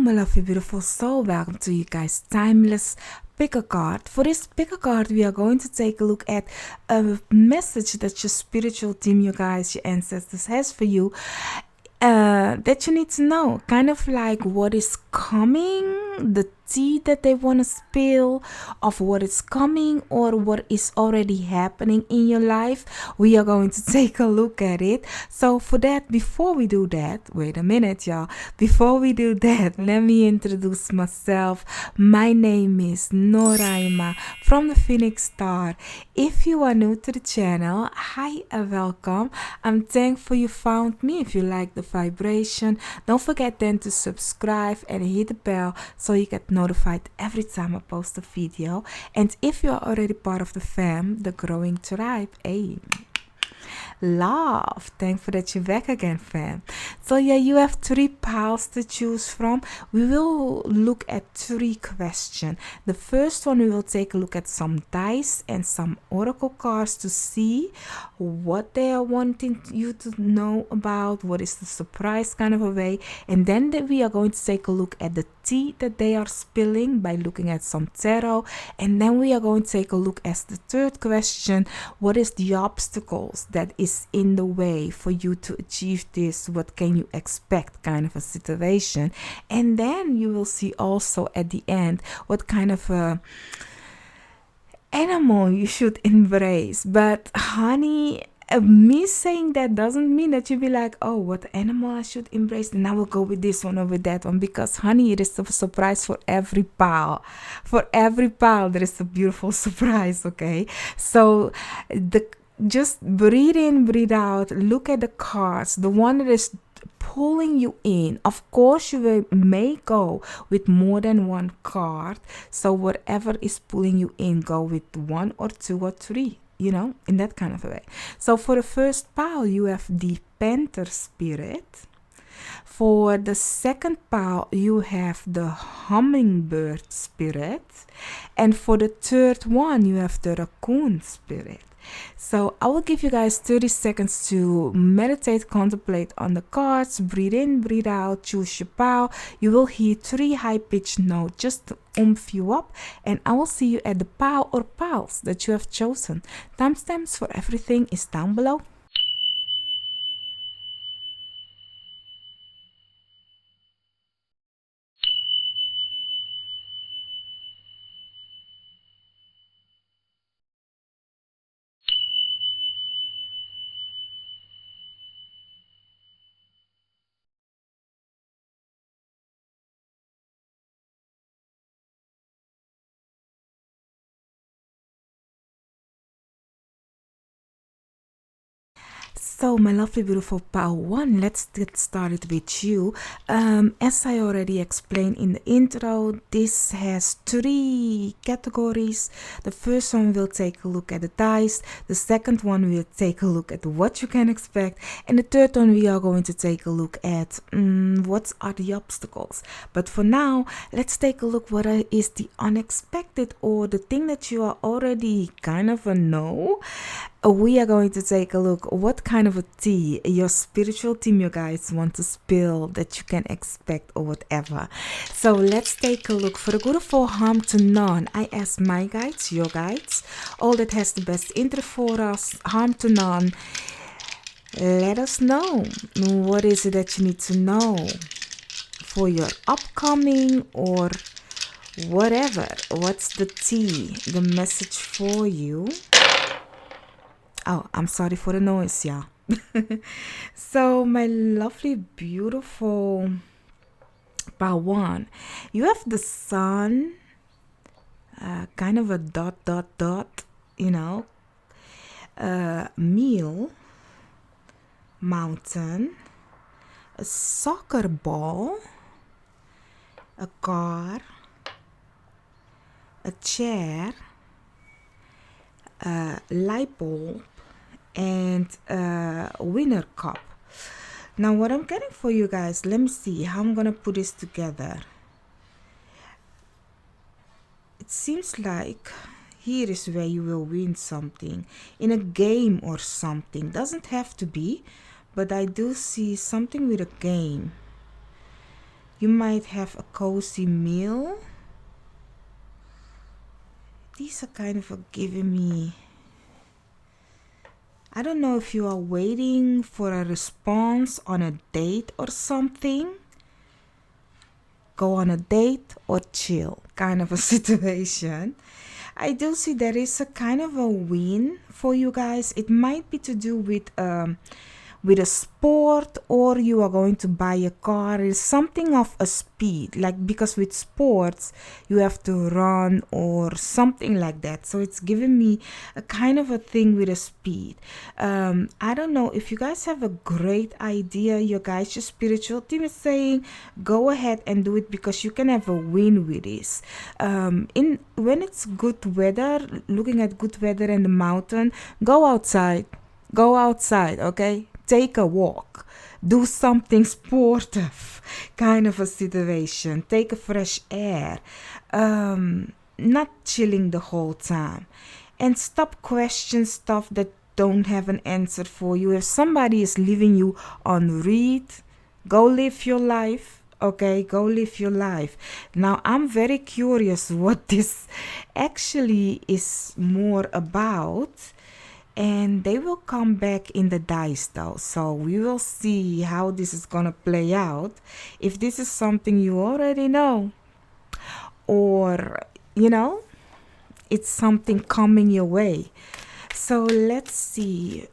my lovely beautiful soul, welcome to you guys timeless pick a card. For this pick a card, we are going to take a look at a message that your spiritual team, you guys, your ancestors has for you, that you need to know, kind of like what is coming, the tea that they want to spill of what is coming or what is already happening in your life. We are going to take a look at it. So for that, before we do that, wait a minute, y'all, before we do that, let me introduce myself. My name is Noraima from the Phoenix Star. If you are new to the channel, hi and welcome. I'm thankful you found me. If you like the vibration, don't forget then to subscribe and hit the bell so you get notified every time I post a video. And if you are already part of the fam, the growing tribe, hey, love, thankful that you're back again, fam. So yeah, you have 3 piles to choose from. We will look at 3 questions. The first one, we will take a look at some dice and some oracle cards to see what they are wanting you to know about, what is the surprise kind of a way. And then we are going to take a look at the tea that they are spilling by looking at some tarot. And then we are going to take a look at the third question, what is the obstacles that is in the way for you to achieve this? What can you expect kind of a situation? And then you will see also at the end what kind of a animal you should embrace. But honey, me saying that doesn't mean that you be like, oh, what animal I should embrace, and I will go with this one or with that one, because honey, it is a surprise for every pile. For every pile there is a beautiful surprise. Okay, so just breathe in, breathe out, look at the cards, the one that is pulling you in. Of course, you may go with more than one card, so whatever is pulling you in, go with 1 or 2 or 3, you know, in that kind of a way. So for the first pile, you have the Panther Spirit. For the second pile, you have the Hummingbird Spirit. And for the third one, you have the Raccoon Spirit. So I will give you guys 30 seconds to meditate, contemplate on the cards, breathe in, breathe out, choose your pile. You will hear 3 high-pitched notes just to oomph you up, and I will see you at the pile or piles that you have chosen. Timestamps for everything is down below. So my lovely beautiful pile 1, let's get started with you. As I already explained in the intro, this has 3 categories. The first one will take a look at the dice, the second one will take a look at what you can expect, and the third one we are going to take a look at what are the obstacles. But for now, let's take a look what is the unexpected or the thing that you are already kind of a know. We are going to take a look what kind of a tea your spiritual team, you guys, want to spill that you can expect or whatever. So let's take a look. For the good of all harm to none, I ask my guides, your guides, all that has the best interest for us, harm to none, let us know what is it that you need to know for your upcoming or whatever. What's the tea, the message for you? Oh, I'm sorry for the noise, yeah. So my lovely, beautiful pile 1, you have the sun, kind of a dot, dot, dot, you know, meal, mountain, a soccer ball, a car, a chair, a light bulb, and a winner cup. Now what I'm getting for you guys, let me see how I'm gonna put this together. It seems like here is where you will win something in a game or something. Doesn't have to be, but I do see something with a game. You might have a cozy meal. These are kind of giving me, I don't know if you are waiting for a response on a date or something. Go on a date or chill kind of a situation. I do see there is a kind of a win for you guys. It might be to do with a sport, or you are going to buy a car. It's something of a speed, like, because with sports you have to run or something like that, so it's giving me a kind of a thing with a speed. I don't know if you guys have a great idea. Your guys, your spiritual team is saying go ahead and do it, because you can have a win with this. In when it's good weather, looking at good weather in the mountain, go outside. Go outside, okay? Take a walk. Do something sportive, kind of a situation. Take a fresh air. Not chilling the whole time. And stop questioning stuff that don't have an answer for you. If somebody is leaving you on read, go live your life. Okay, go live your life. Now, I'm very curious what this actually is more about. And they will come back in the dice though, so we will see how this is gonna play out. If this is something you already know, or it's something coming your way. So let's see,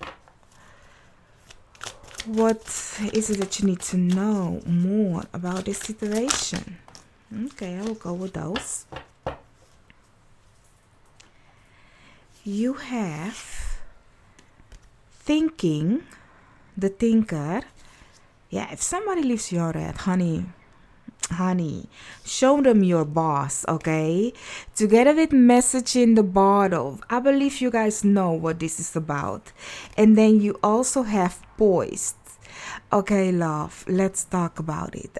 what is it that you need to know more about this situation? Okay, I will go with those. You have thinking, the thinker. Yeah, if somebody leaves you red, honey, show them your boss, okay? Together with message in the bottle. I believe you guys know what this is about. And then you also have poised. Okay, love, let's talk about it.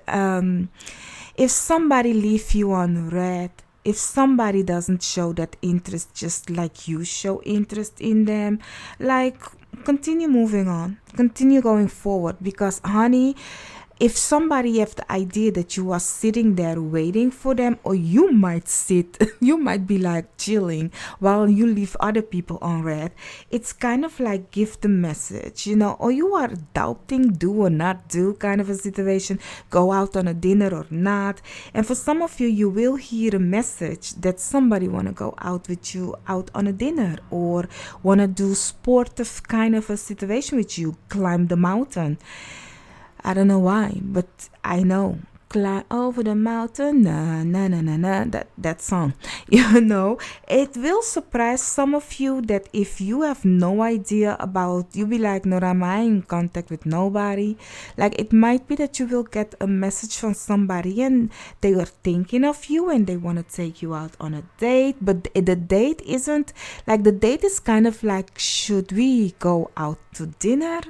If somebody leave you on red, if somebody doesn't show that interest just like you show interest in them, like, continue moving on, continue going forward, because honey, if somebody have the idea that you are sitting there waiting for them, or you might sit, you might be like chilling while you leave other people on red, it's kind of like give the message, or you are doubting do or not do kind of a situation, go out on a dinner or not. And for some of you, you will hear a message that somebody want to go out with you out on a dinner, or want to do sportive kind of a situation with you, climb the mountain. I don't know why, but I know. Climb over the mountain, na na na na na, that song. It will surprise some of you that if you have no idea about, you be like, no, am I in contact with nobody? Like, it might be that you will get a message from somebody and they are thinking of you and they want to take you out on a date, but the date isn't, like, the date is kind of like, should we go out to dinner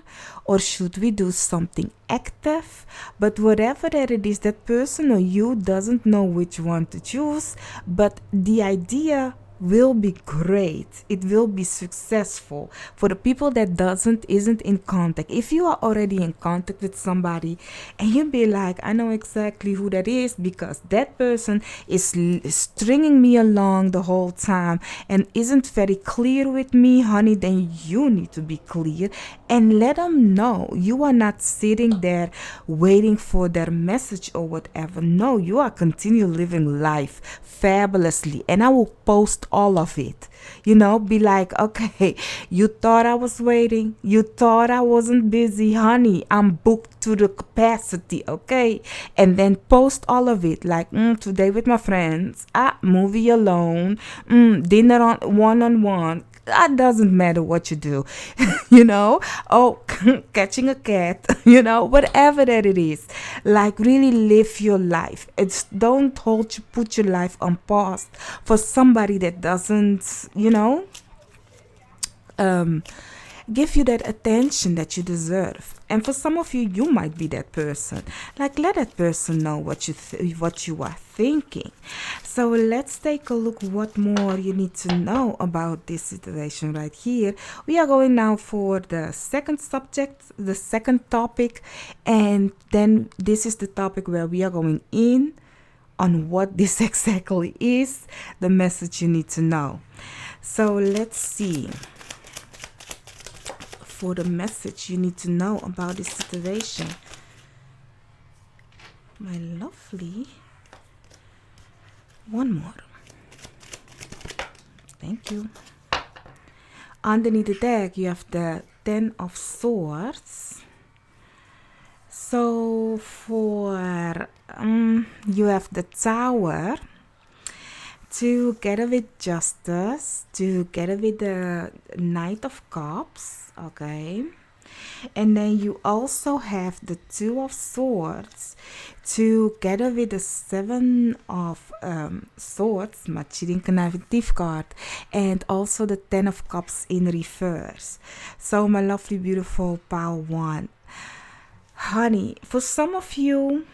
or should we do something active? But whatever that it is, that person or you doesn't know which one to choose, but the idea will be great. It will be successful for the people that isn't in contact. If you are already in contact with somebody and you be like, I know exactly who that is because that person is stringing me along the whole time and isn't very clear with me, honey, then you need to be clear and let them know. You are not sitting there waiting for their message or whatever. No, you are continue living life fabulously, and I will post all of it. Be like, okay, you thought I was waiting, you thought I wasn't busy, honey, I'm booked to the capacity, okay? And then post all of it, like, today with my friends, movie alone, dinner on one-on-one. That doesn't matter what you do, oh, catching a cat, whatever that it is. Like, really live your life. Don't put your life on pause for somebody that doesn't, give you that attention that you deserve. And for some of you, you might be that person. Like, let that person know what you are thinking. So let's take a look what more you need to know about this situation right here. We are going now for the second subject, the second topic, and then this is the topic where we are going in on what this exactly is, the message you need to know. So let's see. For the message you need to know about this situation, my lovely. One more. Thank you. Underneath the deck, you have the Ten of Swords. So for you have the Tower, together with Justice, together with the Knight of Cups, okay? And then you also have the Two of Swords, together with the Seven of Swords, matching connective card, and also the Ten of Cups in reverse. So my lovely, beautiful Power One. Honey, for some of you,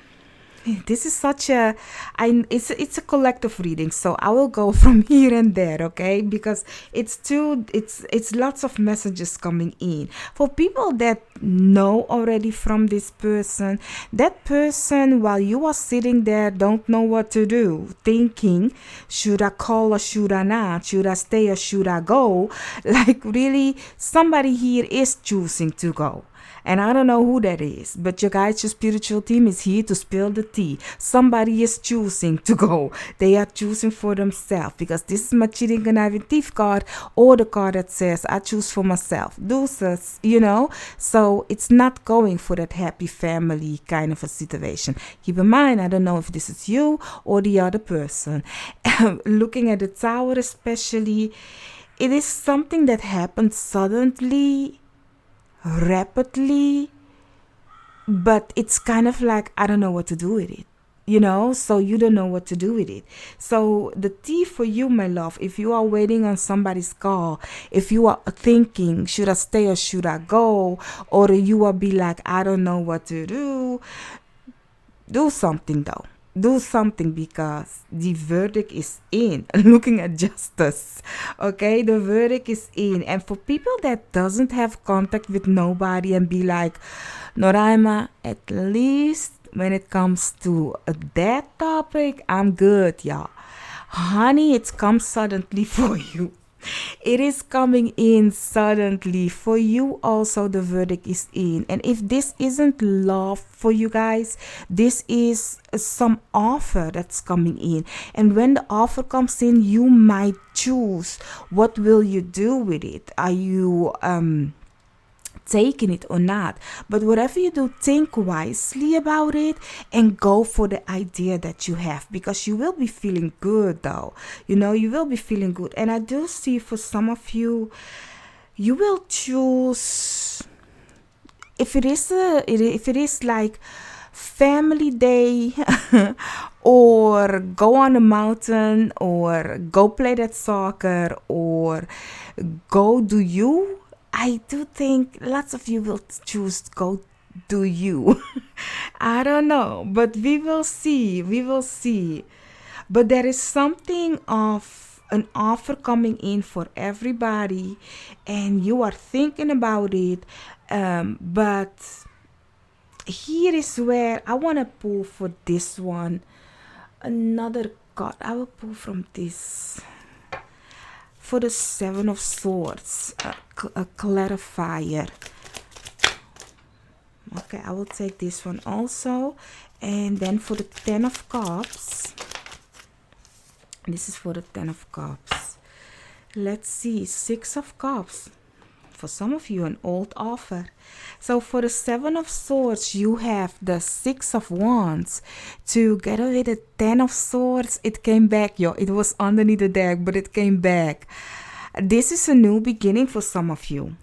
this is such a it's a collective reading, so I will go from here and there, okay, because it's lots of messages coming in. For people that know already from this person, that person, while you are sitting there, don't know what to do, thinking, should I call or should I not, should I stay or should I go? Like, really, somebody here is choosing to go. And I don't know who that is, but your guys, your spiritual team is here to spill the tea. Somebody is choosing to go. They are choosing for themselves, because this is my cheating conniving card, or the card that says, I choose for myself. Deuces, you know? So it's not going for that happy family kind of a situation. Keep in mind, I don't know if this is you or the other person. Looking at the Tower especially, it is something that happened suddenly, rapidly, but it's kind of like, I don't know what to do with it, you know, so you don't know what to do with it. So the tea for you, my love, if you are waiting on somebody's call, if you are thinking, should I stay or should I go, or you are be like, I don't know what to do something though. Do something, because the verdict is in. Looking at Justice, okay, the verdict is in. And for people that doesn't have contact with nobody and be like, Noraima, at least when it comes to that topic, I'm good, y'all. Honey, it comes suddenly for you. It is coming in suddenly for you. Also, the verdict is in. And if this isn't love for you guys, this is some offer that's coming in. And when the offer comes in, you might choose, what will you do with it? Are you taking it or not? But whatever you do, think wisely about it and go for the idea that you have, because you will be feeling good though. You know, you will be feeling good. And I do see for some of you, you will choose, if it is like family day, or go on a mountain, or go play that soccer, or go do you. I do think lots of you will choose go do you. I don't know, but we will see. We will see. But there is something of an offer coming in for everybody, and you are thinking about it. But here is where I want to pull for this one. Another card. I will pull from this. For the Seven of Swords, a clarifier. Okay, I will take this one also. And then for the Ten of Cups, this is for the Ten of Cups. Let's see, Six of Cups. For some of you, an old offer. So for the Seven of Swords, you have the Six of Wands. Together with the Ten of Swords, it came back, yo. It was underneath the deck, but it came back. This is a new beginning for some of you.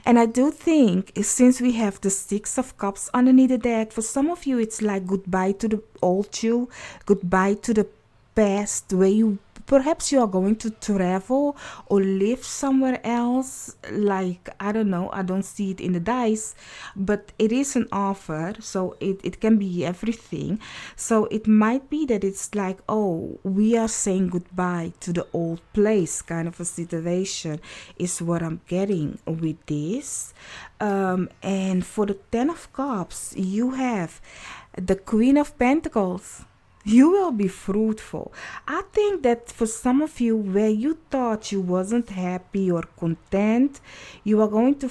And I do think, since we have the Six of Cups underneath the deck, for some of you, it's like goodbye to the old you, goodbye to the past, where you perhaps you are going to travel or live somewhere else. Like, I don't know, I don't see it in the dice, but it is an offer, so it can be everything. So it might be that it's like, oh, we are saying goodbye to the old place, kind of a situation is what I'm getting with this. And for the Ten of Cups, you have the Queen of Pentacles. You will be fruitful. I think that for some of you, where you thought you wasn't happy or content, you are going to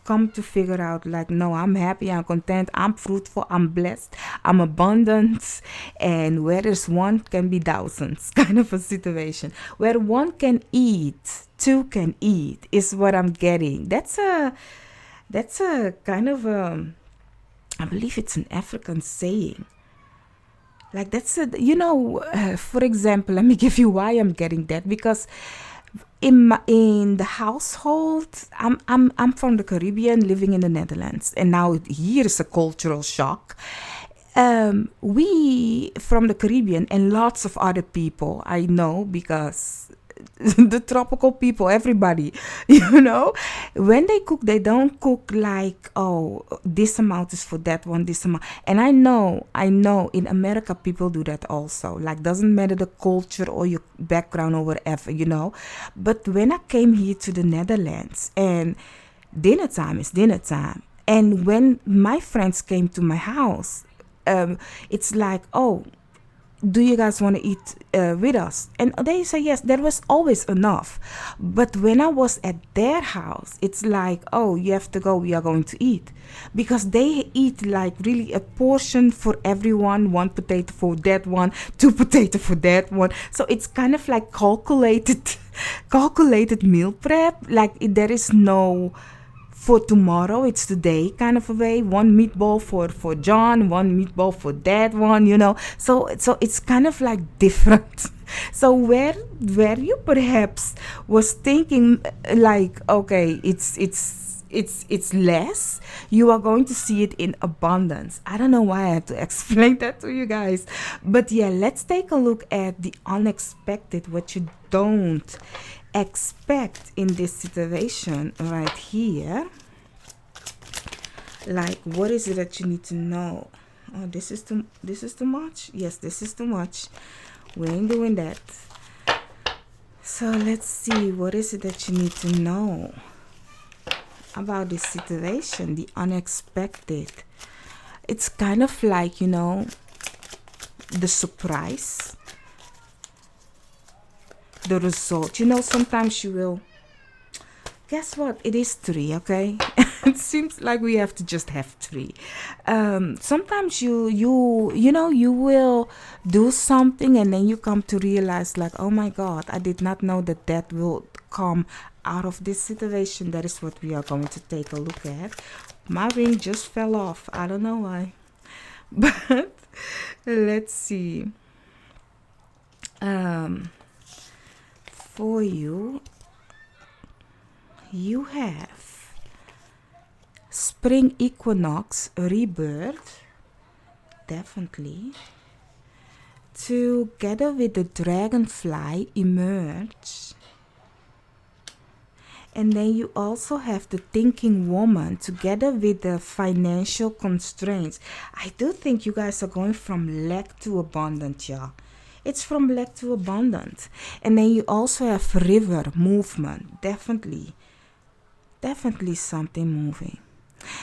come to figure out like, no, I'm happy, I'm content, I'm fruitful, I'm blessed, I'm abundant. And where there's one can be thousands, kind of a situation. Where one can eat, two can eat, is what I'm getting. That's a kind of I believe it's an African saying. Like, that's a, for example, let me give you why I'm getting that. Because in the household, I'm from the Caribbean, living in the Netherlands, and now here is a cultural shock. We from the Caribbean and lots of other people I know, because the tropical people, everybody, when they cook, they don't cook like, oh, this amount is for that one, this amount. And I know in America people do that also. Like, doesn't matter the culture or your background or whatever. But when I came here to the Netherlands, and dinner time is dinner time, and when my friends came to my house, it's like, oh, do you guys want to eat with us? And they say yes. There was always enough. But when I was at their house, it's like, oh, you have to go, we are going to eat. Because they eat like really a portion for everyone, one potato for that one, two potato for that one. So it's kind of like calculated meal prep. Like, there is no for tomorrow, it's today kind of a way. One meatball for John, one meatball for that one, So it's kind of like different. So where you perhaps was thinking like, okay, it's less, you are going to see it in abundance. I don't know why I have to explain that to you guys. But yeah, let's take a look at the unexpected, what you don't expect in this situation right here. Like, what is it that you need to know? Oh, this is too much. Yes, this is too much. We ain't doing that. So let's see, what is it that you need to know about this situation, the unexpected. It's kind of like, the surprise, the result. Sometimes you will, guess what, it is 3, okay? It seems like we have to just have 3. Sometimes you will do something, and then you come to realize like, oh my God, I did not know that will come out of this situation. That is what we are going to take a look at. My ring just fell off. I don't know why. But let's see. For you have spring equinox, rebirth, definitely. Together with the dragonfly, emerge. And then you also have the thinking woman together with the financial constraints. I do think you guys are going from lack to abundant, y'all. It's from lack to abundant. And then you also have river, movement. Definitely something moving.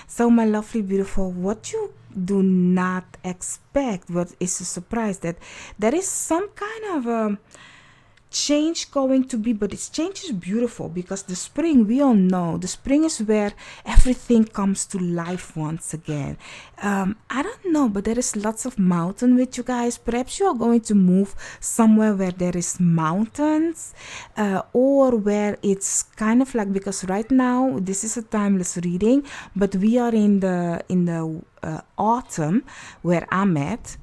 So my lovely beautiful, what you do not expect, what is a surprise, that there is some kind of a change going to be, but this change is beautiful, because the spring, we all know the spring is where everything comes to life once again. I don't know, but there is lots of mountain with you guys. Perhaps you are going to move somewhere where there is mountains, or where it's kind of like, because right now this is a timeless reading, but we are in the autumn where I'm at,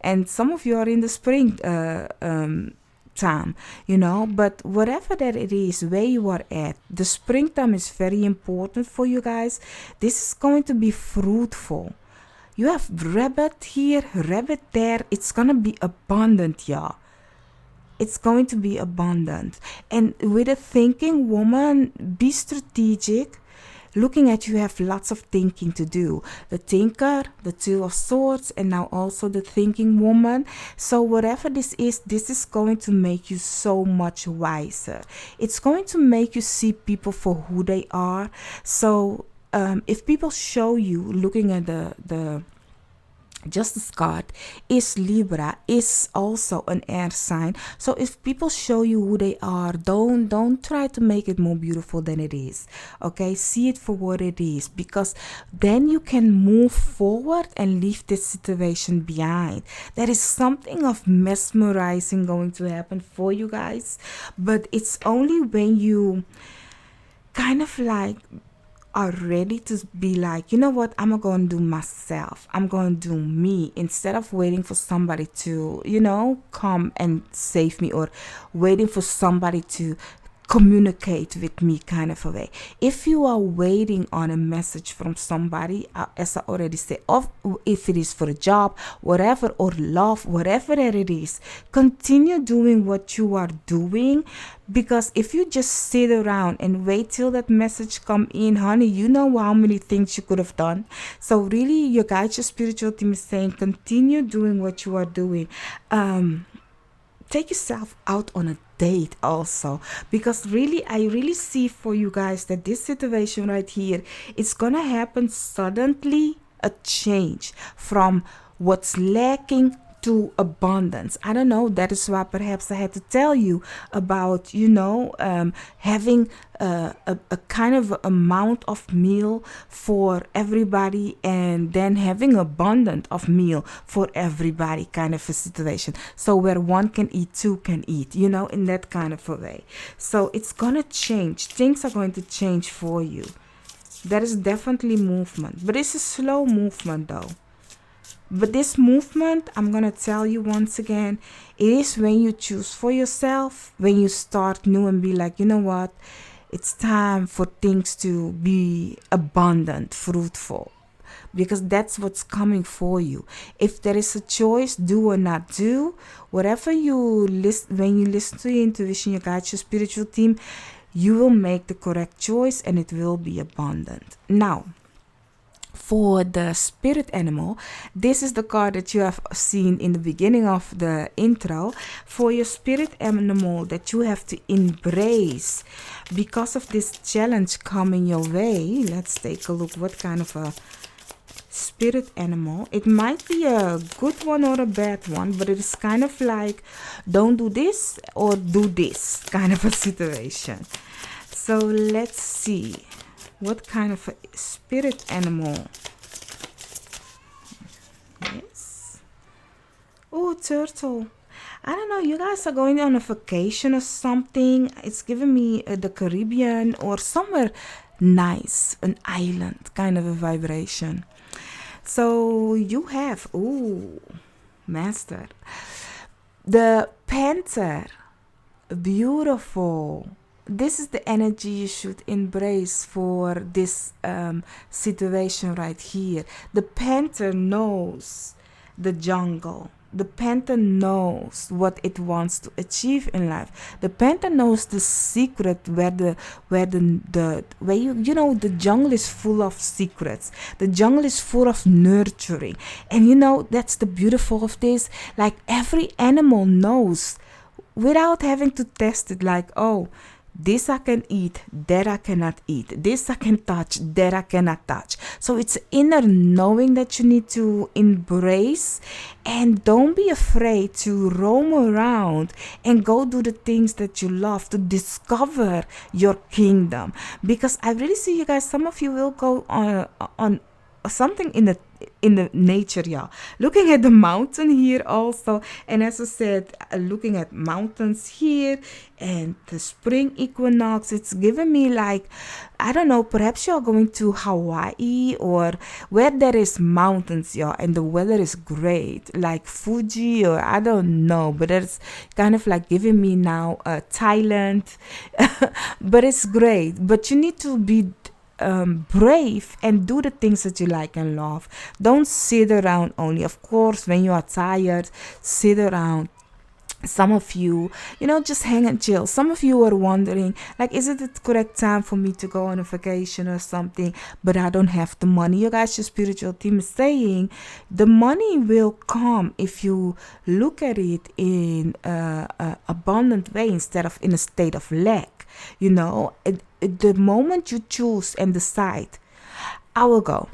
and some of you are in the spring time, but whatever that it is, where you are at, the springtime is very important for you guys. This is going to be fruitful. You have rabbit here, rabbit there. It's gonna be abundant, y'all. it's going to be abundant. And with a thinking woman, be strategic. Looking at you have lots of thinking to do. The thinker, the two of swords, and now also the thinking woman. So whatever this is going to make you so much wiser. It's going to make you see people for who they are. So if people show you, looking at the Justice card is Libra, is also an air sign. So if people show you who they are, don't try to make it more beautiful than it is. Okay, see it for what it is, because then you can move forward and leave this situation behind. There is something of mesmerizing going to happen for you guys, but it's only when you kind of like are ready to be like, you know what, I'm going to do myself. I'm going to do me, instead of waiting for somebody to, come and save me, or waiting for somebody to communicate with me, kind of a way. If you are waiting on a message from somebody, as I already said, if it is for a job, whatever, or love, whatever that it is, continue doing what you are doing. Because if you just sit around and wait till that message come in, honey, you know how many things you could have done. So really, your guide, your spiritual team is saying, continue doing what you are doing. Take yourself out on a date also, because really, I really see for you guys that this situation right here, it's gonna happen suddenly, a change from what's lacking to abundance. I don't know, that is why perhaps I had to tell you about, having a kind of amount of meal for everybody, and then having abundant of meal for everybody, kind of a situation. So where one can eat, two can eat, in that kind of a way. So it's gonna change. Things are going to change for you. There is definitely movement, but it's a slow movement though. But this movement, I'm going to tell you once again, it is when you choose for yourself, when you start new and be like, you know what, it's time for things to be abundant, fruitful, because that's what's coming for you. If there is a choice, do or not do, whatever you listen, when you listen to your intuition, your guide, your spiritual team, you will make the correct choice and it will be abundant. Now, for the spirit animal, this is the card that you have seen in the beginning of the intro. For your spirit animal that you have to embrace because of this challenge coming your way. Let's take a look what kind of a spirit animal. It might be a good one or a bad one, but it is kind of like, don't do this or do this kind of a situation. So let's see. What kind of a spirit animal? Yes. Oh, turtle. I don't know. You guys are going on a vacation or something. It's giving me the Caribbean or somewhere nice, an island kind of a vibration. So you have, master. The panther. Beautiful. This is the energy you should embrace for this situation right here. The panther knows the jungle. The panther knows what it wants to achieve in life. The panther knows the secret where the jungle is full of secrets. The jungle is full of nurturing. And that's the beautiful of this. Like every animal knows without having to test it, like, oh, this I can eat, that I cannot eat. This I can touch, that I cannot touch. So it's inner knowing that you need to embrace, and don't be afraid to roam around and go do the things that you love, to discover your kingdom. Because I really see you guys, some of you will go on something in the nature, yeah, looking at the mountain here also, and as I said, looking at mountains here and the spring equinox. It's given me like, I don't know, perhaps you're going to Hawaii or where there is mountains, yeah, and the weather is great, like Fuji, or I don't know, but it's kind of like giving me now Thailand. But it's great. But you need to be brave and do the things that you like and love. Don't sit around only. Of course, when you are tired, sit around, Some of you, just hang and chill. Some of you are wondering, like, is it the correct time for me to go on a vacation or something, but I don't have the money? You guys, your spiritual team is saying the money will come if you look at it in a abundant way instead of in a state of lack. The moment you choose and decide, I will go.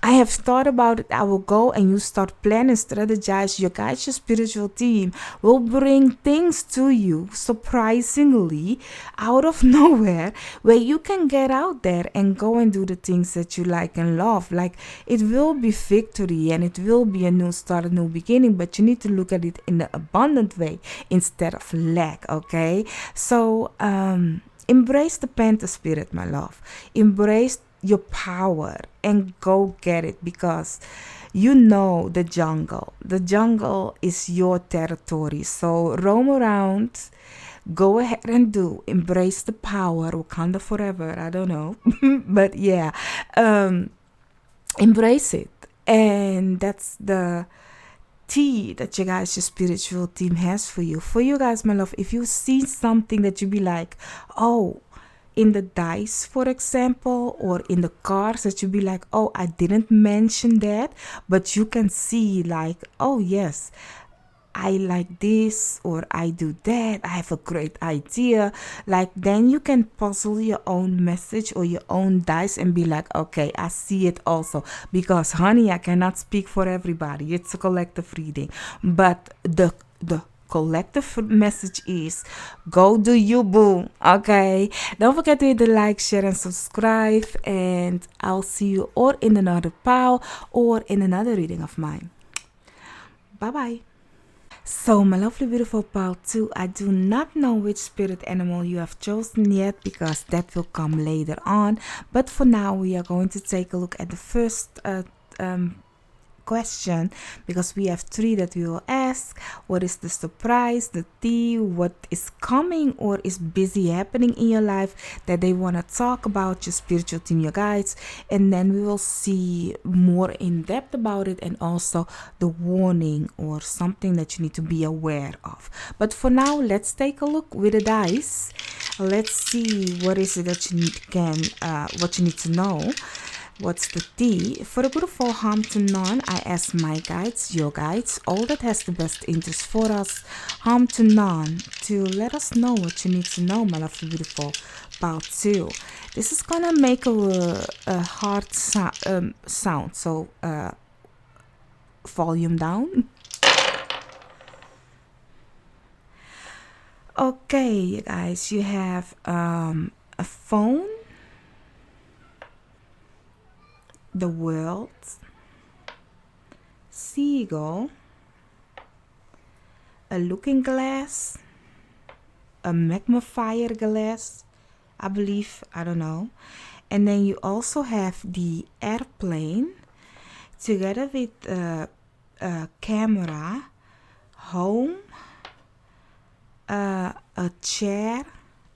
I have thought about it. I will go, and you start planning, strategize. Your guys, your spiritual team will bring things to you surprisingly out of nowhere, where you can get out there and go and do the things that you like and love. Like, it will be victory and it will be a new start, a new beginning, but you need to look at it in the abundant way instead of lack. Okay, so embrace the Panther spirit, my love. Embrace your power and go get it, because the jungle. The jungle is your territory. So roam around, go ahead and embrace the power. Wakanda forever. I don't know, but yeah, embrace it, and that's the tea that your spiritual team has for you. For you guys, my love, if you see something that you be like, oh, in the dice, for example, or in the cards, that you be like, oh, I didn't mention that, but you can see like, oh yes, I like this, or I do that, I have a great idea. Like, then you can puzzle your own message or your own dice and be like, okay, I see it also. Because honey, I cannot speak for everybody. It's a collective reading. But the collective message is, go do you, boo. Okay, don't forget to hit the like, share, and subscribe, and I'll see you or in another pile or in another reading of mine. Bye bye. So, my lovely beautiful pile 2, I do not know which spirit animal you have chosen yet, because that will come later on, but for now we are going to take a look at the first question, because we have 3 that we will ask. What is the surprise, the tea, what is coming or is busy happening in your life that they want to talk about, your spiritual team, your guides, and then we will see more in depth about it, and also the warning or something that you need to be aware of. But for now, let's take a look with the dice. Let's see what is it that you what you need to know. What's the tea? For the beautiful harm to none, I ask my guides, your guides, all that has the best interest for us, harm to none, to let us know what you need to know, my lovely beautiful pile 2. This is gonna make a hard sound, so volume down. Okay, you guys, you have a phone, the world, seagull, a looking glass, a magnifier glass, I believe, I don't know. And then you also have the airplane together with a camera, home, a chair,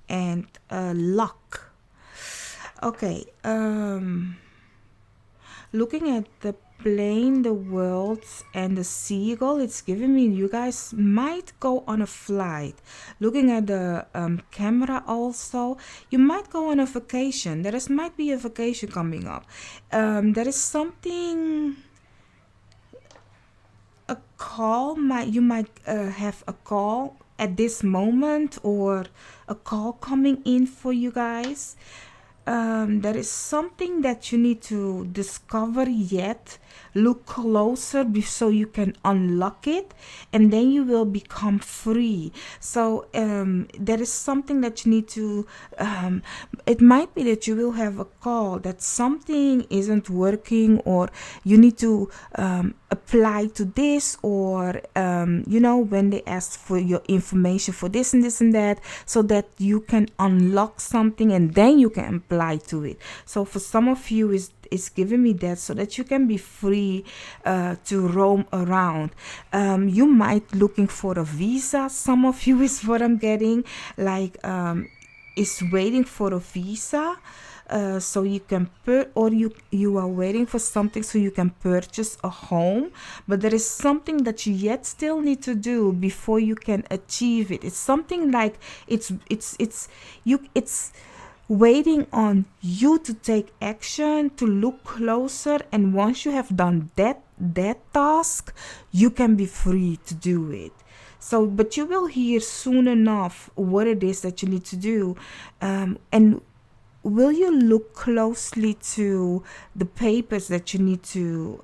and a lock. Okay, looking at the plane, the worlds, and the seagull, it's giving me you guys might go on a flight. Looking at the camera also, you might go on a vacation. Might be a vacation coming up. There is something, a call, you might have a call at this moment, or a call coming in for you guys. There is something that you need to discover yet. Look closer so you can unlock it, and then you will become free. So there is something that you need to it might be that you will have a call that something isn't working, or you need to apply to this, or when they ask for your information for this and this and that, so that you can unlock something and then you can apply to it. So for some of you, it's giving me that, so that you can be free to roam around. You might looking for a visa. Some of you is what I'm getting, like is waiting for a visa, so you can you are waiting for something so you can purchase a home, but there is something that you yet still need to do before you can achieve it. It's something like it's waiting on you to take action, to look closer, and once you have done that task, you can be free to do it. So, but you will hear soon enough what it is that you need to do, and will you look closely to the papers that you need to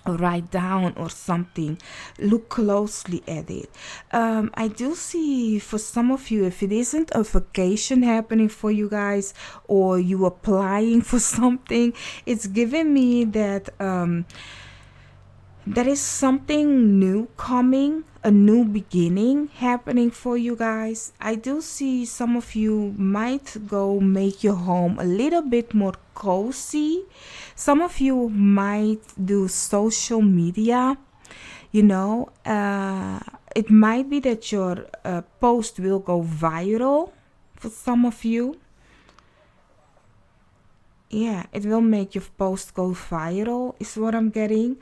write down or something. Look closely at it. I do see for some of you, if it isn't a vacation happening for you guys, or you applying for something, it's giving me that there is something new coming, a new beginning happening for you guys. I do see some of you might go make your home a little bit more cozy. Some of you might do social media. It might be that your post will go viral for some of you. Yeah, it will make your post go viral, is what I'm getting.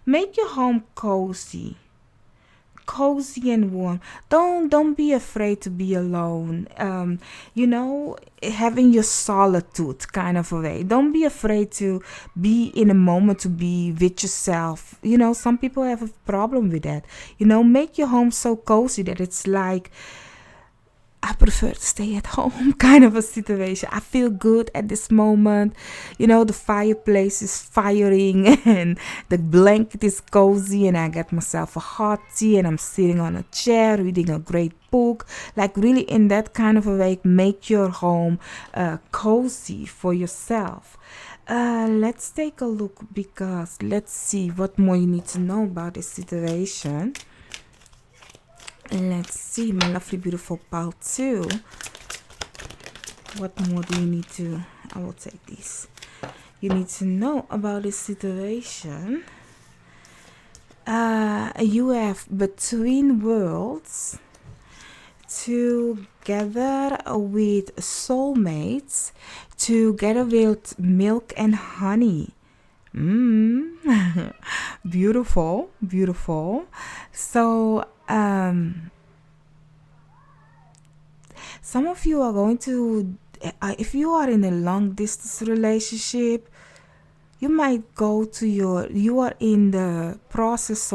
Make your home cozy and warm. Don't be afraid to be alone. Having your solitude kind of a way. Don't be afraid to be in a moment, to be with yourself. Some people have a problem with that. Make your home so cozy that it's like, I prefer to stay at home kind of a situation. I feel good at this moment. The fireplace is firing and the blanket is cozy, and I get myself a hot tea and I'm sitting on a chair reading a great book. Like really in that kind of a way, make your home cozy for yourself. Let's take a look, because let's see what more you need to know about this situation. Let's see, my lovely, beautiful pal 2. What more do you need to... I will take this. You need to know about this situation. You have between worlds, together with soulmates, together with milk and honey. Beautiful. So some of you are going to, if you are in a long distance relationship, you might you are in the process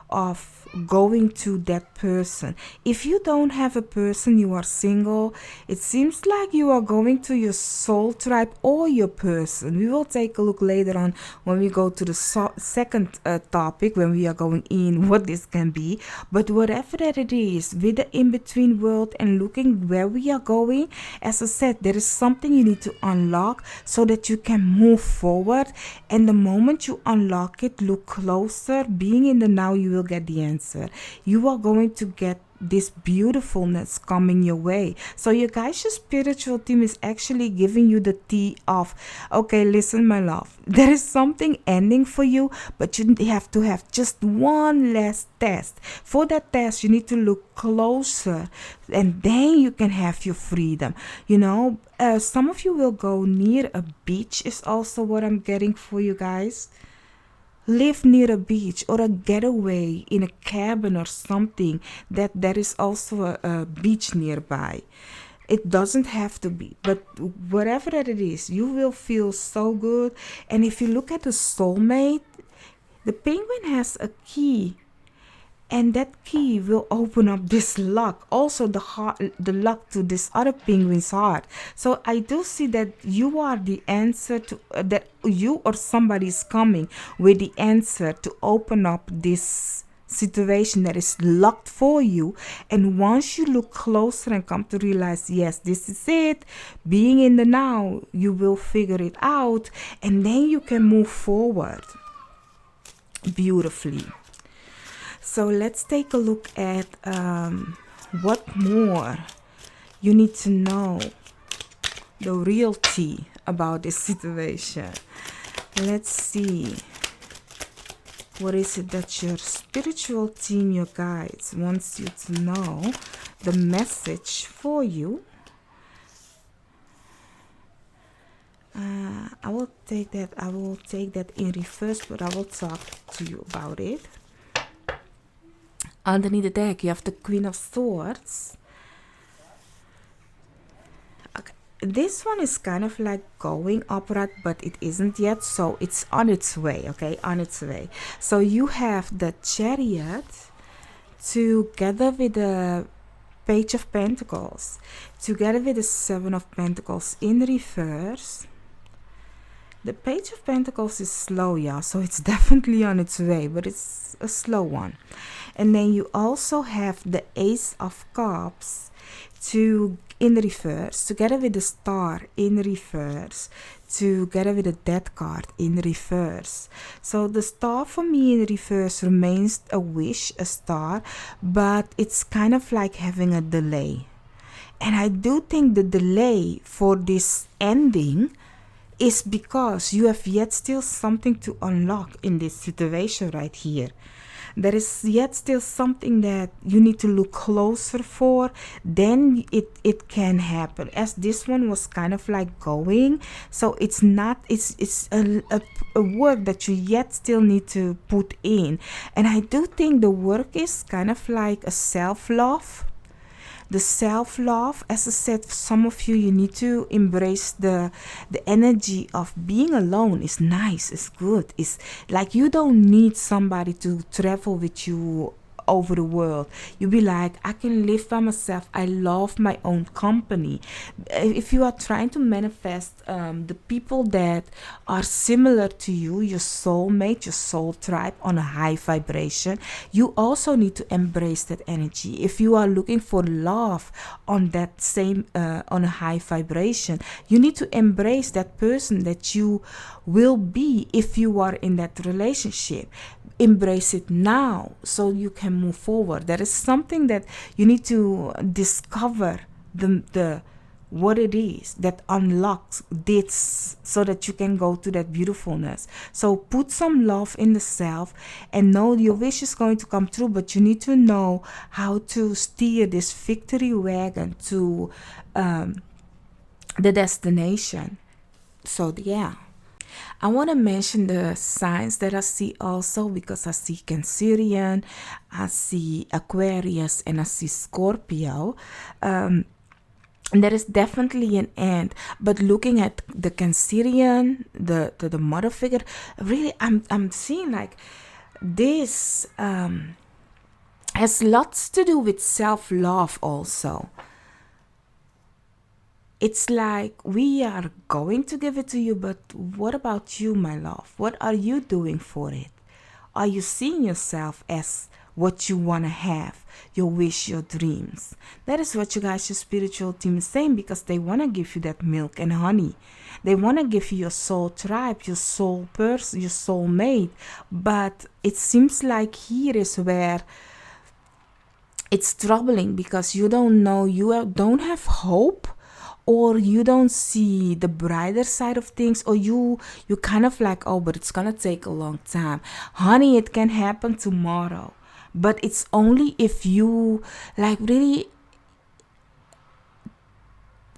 of going to that person. If you don't have a person, you are single, it seems like you are going to your soul tribe or your person. We will take a look later on when we go to the second topic, when we are going in what this can be. But whatever that it is, with the in-between world and looking where we are going, as I said, there is something you need to unlock so that you can move forward. And the moment you unlock it, look closer, being in the now, you will get the answer. You are going to get this beautifulness coming your way. So you guys, your spiritual team is actually giving you the tea of, okay, listen, my love, there is something ending for you, but you have to have just one last test. For that test, you need to look closer, and then you can have your freedom. Some of you will go near a beach, is also what I'm getting for you guys. Live near a beach or a getaway in a cabin or something that there is also a beach nearby. It doesn't have to be, but whatever that it is, you will feel so good. And if you look at the soulmate, the penguin has a key, and that key will open up this lock, also the lock to this other penguin's heart. So I do see that you are the answer to that. You or somebody is coming with the answer to open up this situation that is locked for you. And once you look closer and come to realize, yes, this is it, being in the now, you will figure it out, and then you can move forward beautifully. So let's take a look at what more you need to know, the real tea about this situation. Let's see. What is it that your spiritual team, your guides, wants you to know? The message for you. I will take that in reverse, but I will talk to you about it. Underneath the deck, you have the Queen of Swords. Okay. This one is kind of like going upright, but it isn't yet, so it's on its way, okay? On its way. So you have the Chariot together with the Page of Pentacles, together with the Seven of Pentacles in reverse. The Page of Pentacles is slow, yeah, so it's definitely on its way, but it's a slow one. And then you also have the Ace of Cups in reverse, together with the Star in reverse, together with the Death card in reverse. So the Star for me in reverse remains a wish, a star, but it's kind of like having a delay. And I do think the delay for this ending is because you have yet still something to unlock in this situation right here. There is yet still something that you need to look closer for, then it can happen. As this one was kind of like going, so it's a work that you yet still need to put in. And I do think the work is kind of like a self-love. The self-love, as I said, for some of you, you need to embrace the energy of being alone. Is nice, it's good. It's like you don't need somebody to travel with you over the world. You be like, I can live by myself. I love my own company. If you are trying to manifest the people that are similar to you, your soulmate, your soul tribe on a high vibration, you also need to embrace that energy. If you are looking for love on that same on a high vibration, you need to embrace that person that you will be if you are in that relationship. Embrace it now so you can move forward. There is something that you need to discover the what it is that unlocks this so that you can go to that beautifulness. So put some love in the self and know your wish is going to come true, but you need to know how to steer this victory wagon to the destination. So yeah, I want to mention the signs that I see also, because I see Cancerian, I see Aquarius, and I see Scorpio. And there is definitely an end, but looking at the Cancerian, the mother figure, really I'm seeing like this has lots to do with self-love also. It's like we are going to give it to you, but what about you, my love? What are you doing for it? Are you seeing yourself as what you want to have, your wish, your dreams? That is what you guys, your spiritual team, is saying, because they want to give you that milk and honey. They want to give you your soul tribe, your soul person, your soul mate. But it seems like here is where it's troubling, because you don't know, don't have hope, or you don't see the brighter side of things, or you kind of like, oh, but it's gonna take a long time. Honey, it can happen tomorrow, but it's only if you like really.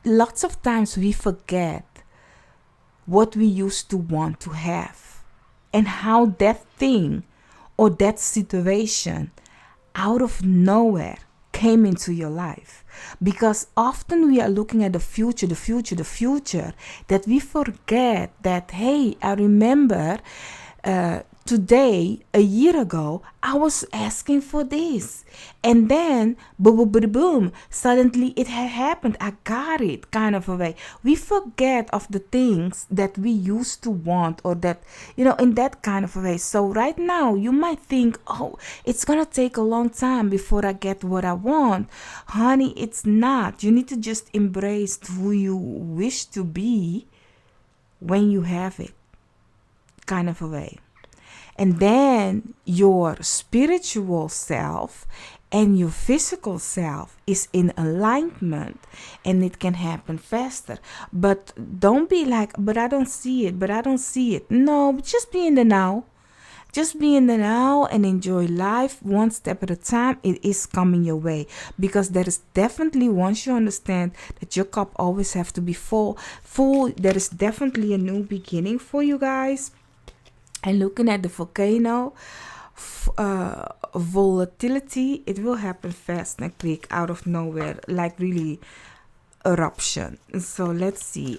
Lots of times we forget what we used to want to have and how that thing or that situation out of nowhere came into your life. Because often we are looking at the future, that we forget that, hey, I remember today, a year ago, I was asking for this. And then, boom, suddenly it had happened. I got it, kind of a way. We forget of the things that we used to want, or that, in that kind of a way. So right now, you might think, oh, it's going to take a long time before I get what I want. Honey, it's not. You need to just embrace who you wish to be when you have it, kind of a way. And then your spiritual self and your physical self is in alignment, and it can happen faster. But don't be like, but I don't see it. No, just be in the now. Just be in the now and enjoy life one step at a time. It is coming your way, because there is definitely, once you understand that your cup always have to be full, there is definitely a new beginning for you guys. And looking at the volcano, volatility, it will happen fast and quick out of nowhere, like really eruption. So let's see.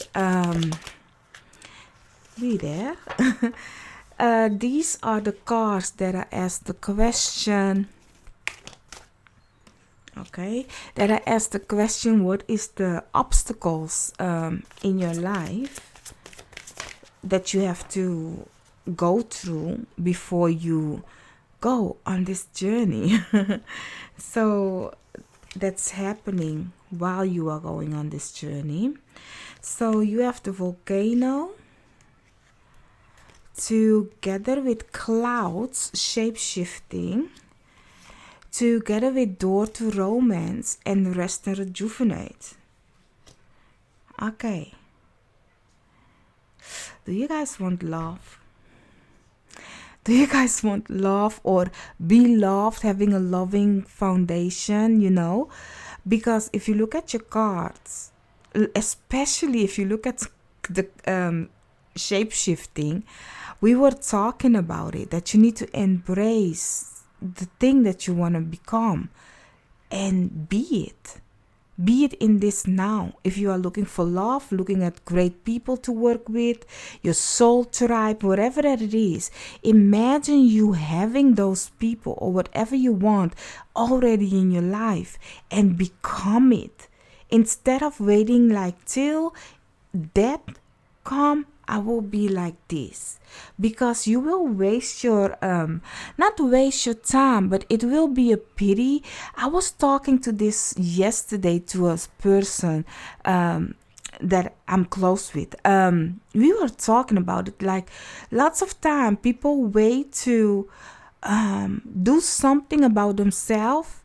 Be there. These are the cards that I asked the question. Okay, that I asked the question, what is the obstacles in your life that you have to go through before you go on this journey? So that's happening while you are going on this journey. So you have the volcano together with clouds, shape-shifting, together with door to romance and rest and rejuvenate. Okay. Do you guys want love? Do you guys want love, or be loved, having a loving foundation, you know? Because if you look at your cards, especially if you look at the shape-shifting, we were talking about it, that you need to embrace the thing that you want to become and be it. Be it in this now. If you are looking for love, looking at great people to work with, your soul tribe, whatever that it is, imagine you having those people or whatever you want already in your life and become it. Instead of waiting like till death come, I will be like this, because you will waste your not waste your time, but it will be a pity. I was talking to this yesterday to a person that I'm close with. We were talking about it, like lots of time people wait to do something about themselves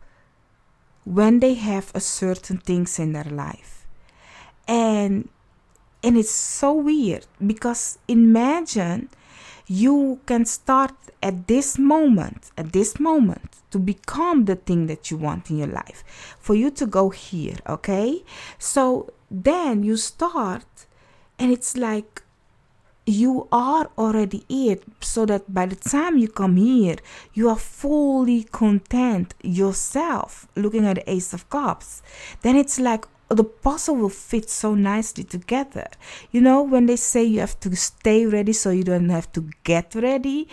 when they have a certain things in their life. And it's so weird, because imagine you can start at this moment to become the thing that you want in your life, for you to go here, okay? So then you start, and it's like you are already it, so that by the time you come here, you are fully content yourself, looking at the Ace of Cups. Then it's like the puzzle will fit so nicely together. You know, when they say you have to stay ready so you don't have to get ready.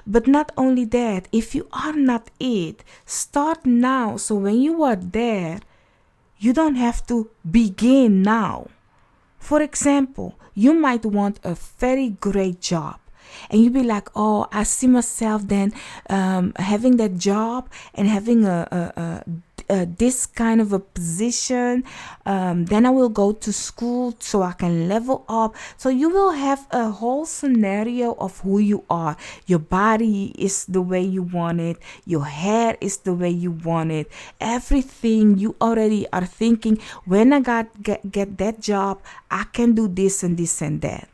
But not only that, if you are not it, start now, so when you are there, you don't have to begin now. For example, you might want a very great job, and you be like, oh, I see myself then having that job and having this kind of a position. Then I will go to school so I can level up. So you will have a whole scenario of who you are. Your body is the way you want it. Your hair is the way you want it. Everything you already are thinking, when I get that job, I can do this and this and that.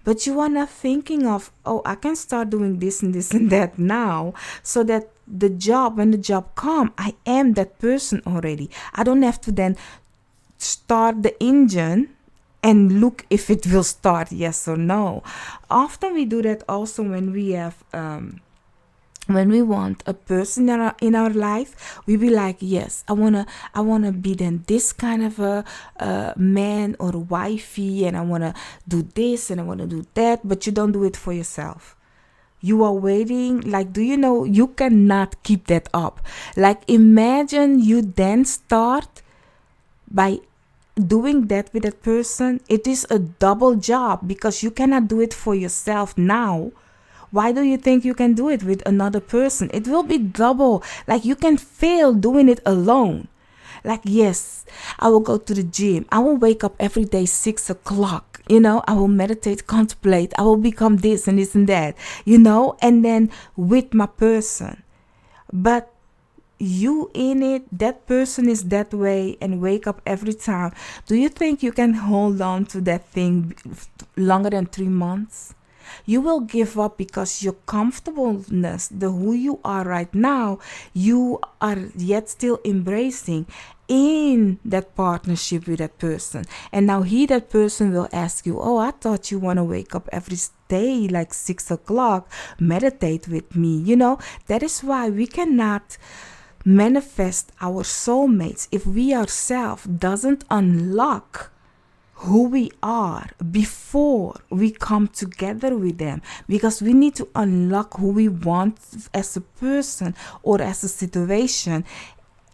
But you are not thinking of, oh, I can start doing this and this and that now, so that when the job come, I am that person already. I don't have to then start the engine and look if it will start, yes or no. Often we do that also when we have when we want a person in our life. We be like, yes, I wanna be then this kind of a man or a wifey, and I wanna do this and I wanna do that. But you don't do it for yourself. You are waiting. Like, do you know you cannot keep that up? Like, imagine you then start by doing that with that person. It is a double job, because you cannot do it for yourself now. Why do you think you can do it with another person? It will be double. Like, you can fail doing it alone. Like, yes, I will go to the gym. I will wake up every day 6 o'clock. You know, I will meditate, contemplate. I will become this and this and that, you know, and then with my person. But you in it, that person is that way, and wake up every time. Do you think you can hold on to that thing longer than 3 months? You will give up because your comfortableness, the who you are right now, you are yet still embracing in that partnership with that person. And now that person will ask you, oh, I thought you want to wake up every day like 6 o'clock, meditate with me. That is why we cannot manifest our soulmates if we ourselves doesn't unlock who we are before we come together with them, because we need to unlock who we want as a person or as a situation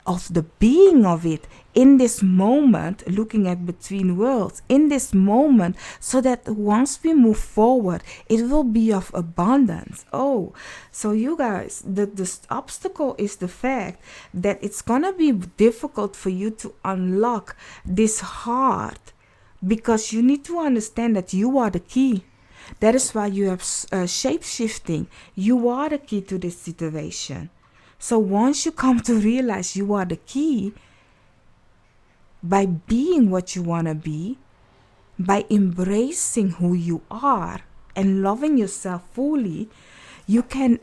of the being of it in this moment, looking at between worlds in this moment, so that once we move forward it will be of abundance. So you guys, the obstacle is the fact that it's gonna be difficult for you to unlock this heart, because you need to understand that you are the key. That is why you have shape shifting. You are the key to this situation. So once you come to realize you are the key, by being what you want to be, by embracing who you are and loving yourself fully, you can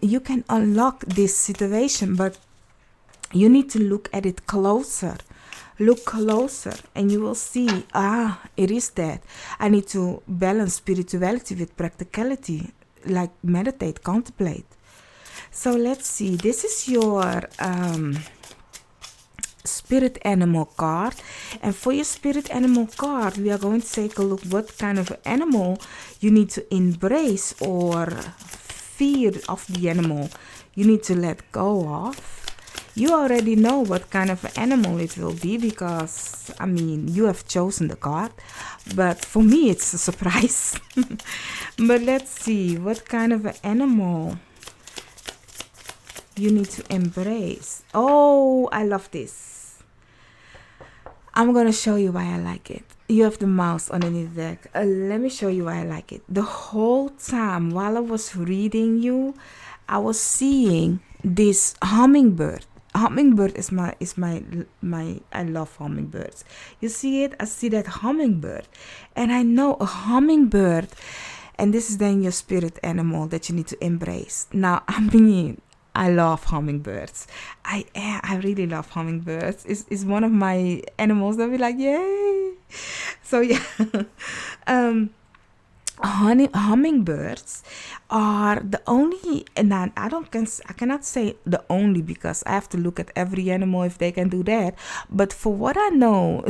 unlock this situation. But you need to look at it closer. Look closer and you will see, it is that. I need to balance spirituality with practicality, like meditate, contemplate. So let's see, this is your spirit animal card. And for your spirit animal card, we are going to take a look what kind of animal you need to embrace, or fear of the animal you need to let go of. You already know what kind of animal it will be, because you have chosen the card, but for me it's a surprise. But let's see what kind of animal you need to embrace. I love this. I'm gonna show you why I like it. You have the mouse underneath the deck. Let me show you why I like it. The whole time while I was reading you, I was seeing this hummingbird. Hummingbird is my I love hummingbirds. You see it? I see that hummingbird, and I know a hummingbird, and this is then your spirit animal that you need to embrace. Now, I love hummingbirds. I really love hummingbirds. It's one of my animals that be like, yay. So yeah. Hummingbirds are the only, and I cannot say the only, because I have to look at every animal if they can do that. But for what I know,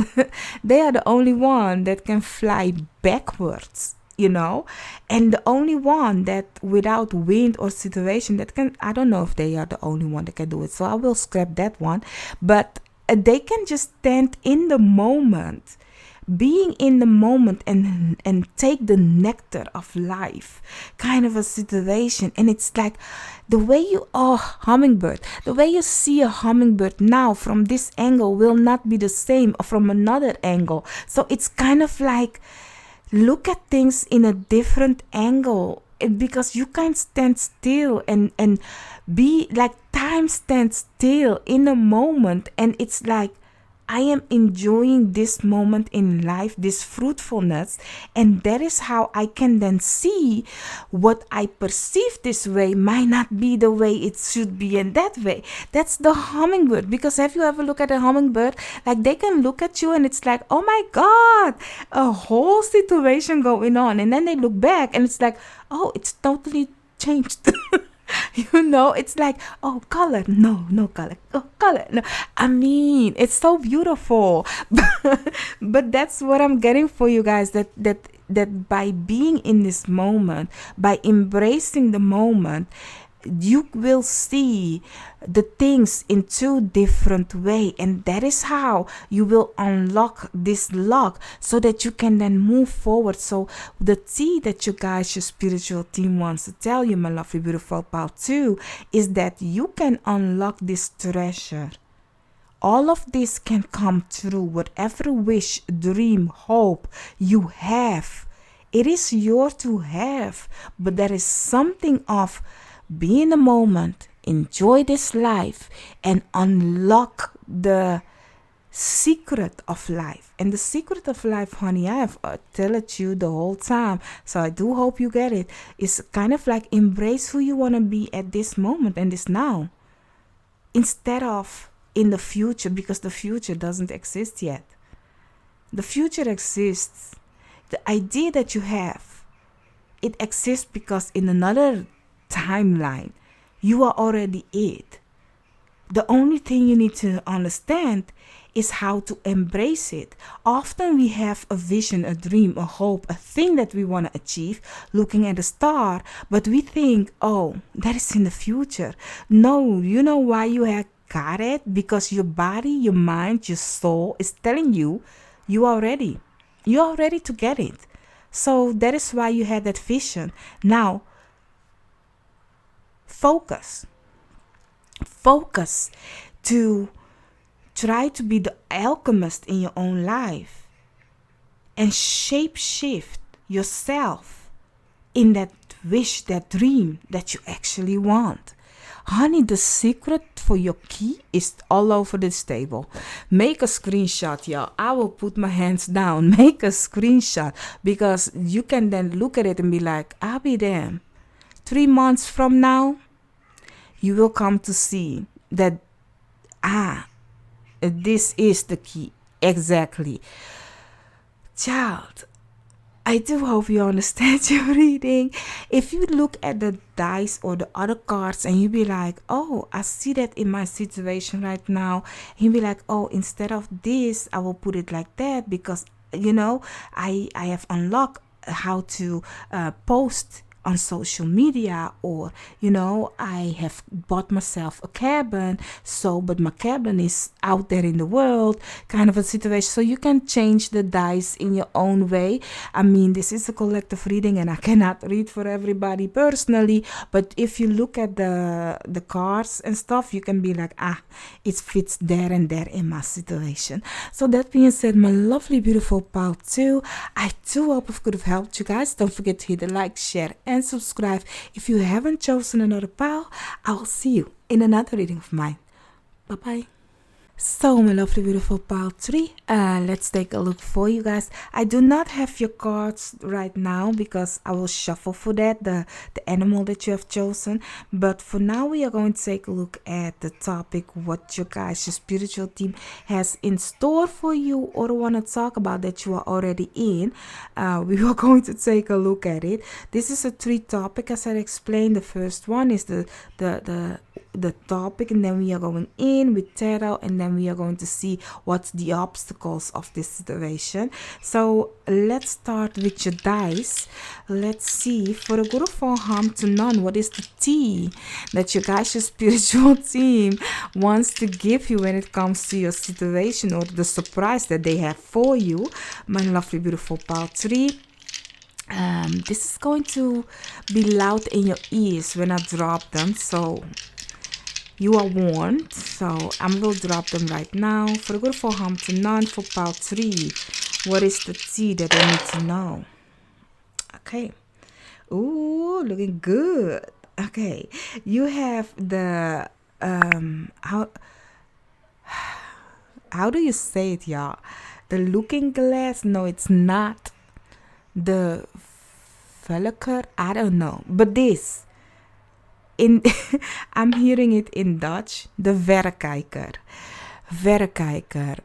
they are the only one that can fly backwards, and the only one that without wind or situation that can. I don't know if they are the only one that can do it, so I will scrap that one. But they can just stand in the moment, being in the moment, and take the nectar of life, kind of a situation. And it's like the way hummingbird, the way you see a hummingbird now from this angle will not be the same from another angle. So it's kind of like, look at things in a different angle, because you can stand still and be like, time stands still in a moment, and it's like, I am enjoying this moment in life, this fruitfulness, and that is how I can then see what I perceive this way might not be the way it should be in that way. That's the hummingbird. Because have you ever looked at a hummingbird? Like, they can look at you and it's like, oh my God, a whole situation going on. And then they look back and it's like, oh, it's totally changed. It's like, oh, color, no color, oh, color, no. It's so beautiful. But that's what I'm getting for you guys, that by being in this moment, by embracing the moment, you will see the things in two different ways, and that is how you will unlock this lock, so that you can then move forward. So the tea that you guys, your spiritual team, wants to tell you, my lovely beautiful pal, too, is that you can unlock this treasure. All of this can come true. Whatever wish, dream, hope you have, it is yours to have. But there is something of be in the moment, enjoy this life, and unlock the secret of life. And the secret of life, honey, I have tell it you the whole time, so I do hope you get it. It's kind of like embrace who you want to be at this moment and this now, instead of in the future, because the future doesn't exist yet. The future exists. The idea that you have, it exists because in another timeline, you are already it. The only thing you need to understand is how to embrace it. Often we have a vision, a dream, a hope, a thing that we want to achieve, looking at a star, but we think, oh, that is in the future. No, you know why you have got it? Because your body, your mind, your soul is telling you you are ready. You are ready to get it. So that is why you had that vision. Now, focus to try to be the alchemist in your own life and shape shift yourself in that wish, that dream that you actually want. Honey, the secret for your key is all over this table. Make a screenshot, y'all. I will put my hands down. Make a screenshot, because you can then look at it and be like, I'll be damned. 3 months from now, you will come to see that, this is the key. Exactly. Child, I do hope you understand your reading. If you look at the dice or the other cards and you be like, oh, I see that in my situation right now. And you be like, oh, instead of this, I will put it like that, because, I have unlocked how to post on social media, or I have bought myself a cabin, but my cabin is out there in the world, kind of a situation. So you can change the dice in your own way. I mean, this is a collective reading and I cannot read for everybody personally, but if you look at the cards and stuff, you can be like, it fits there and there in my situation. So that being said, my lovely beautiful pal 2, I do hope I could have helped you guys. Don't forget to hit the like, share and subscribe. If you haven't chosen another pile, I'll see you in another reading of mine. Bye bye. So, my lovely beautiful pile 3, let's take a look for you guys. I do not have your cards right now because I will shuffle for that, the animal that you have chosen. But for now, we are going to take a look at the topic, what your guys, your spiritual team has in store for you or want to talk about that you are already in. We are going to take a look at it. This is a 3 topic, as I explained. The first one is the topic, and then we are going in with tarot, and then we are going to see what's the obstacles of this situation. So let's start with your dice. Let's see, for the good of all harm to none, what is the tea that your guys, your spiritual team wants to give you when it comes to your situation, or the surprise that they have for you, my lovely beautiful pile 3. This is going to be loud in your ears when I drop them, so you are warned. So I'm going to drop them right now. For the good for harm to none, for pile 3, what is the tea that I need to know? Okay. Ooh, looking good. Okay. You have the how do you say it, y'all? The looking glass? No, it's not. The velker? I don't know. But this, I'm hearing it in Dutch. The verrekijker. Verrekijker.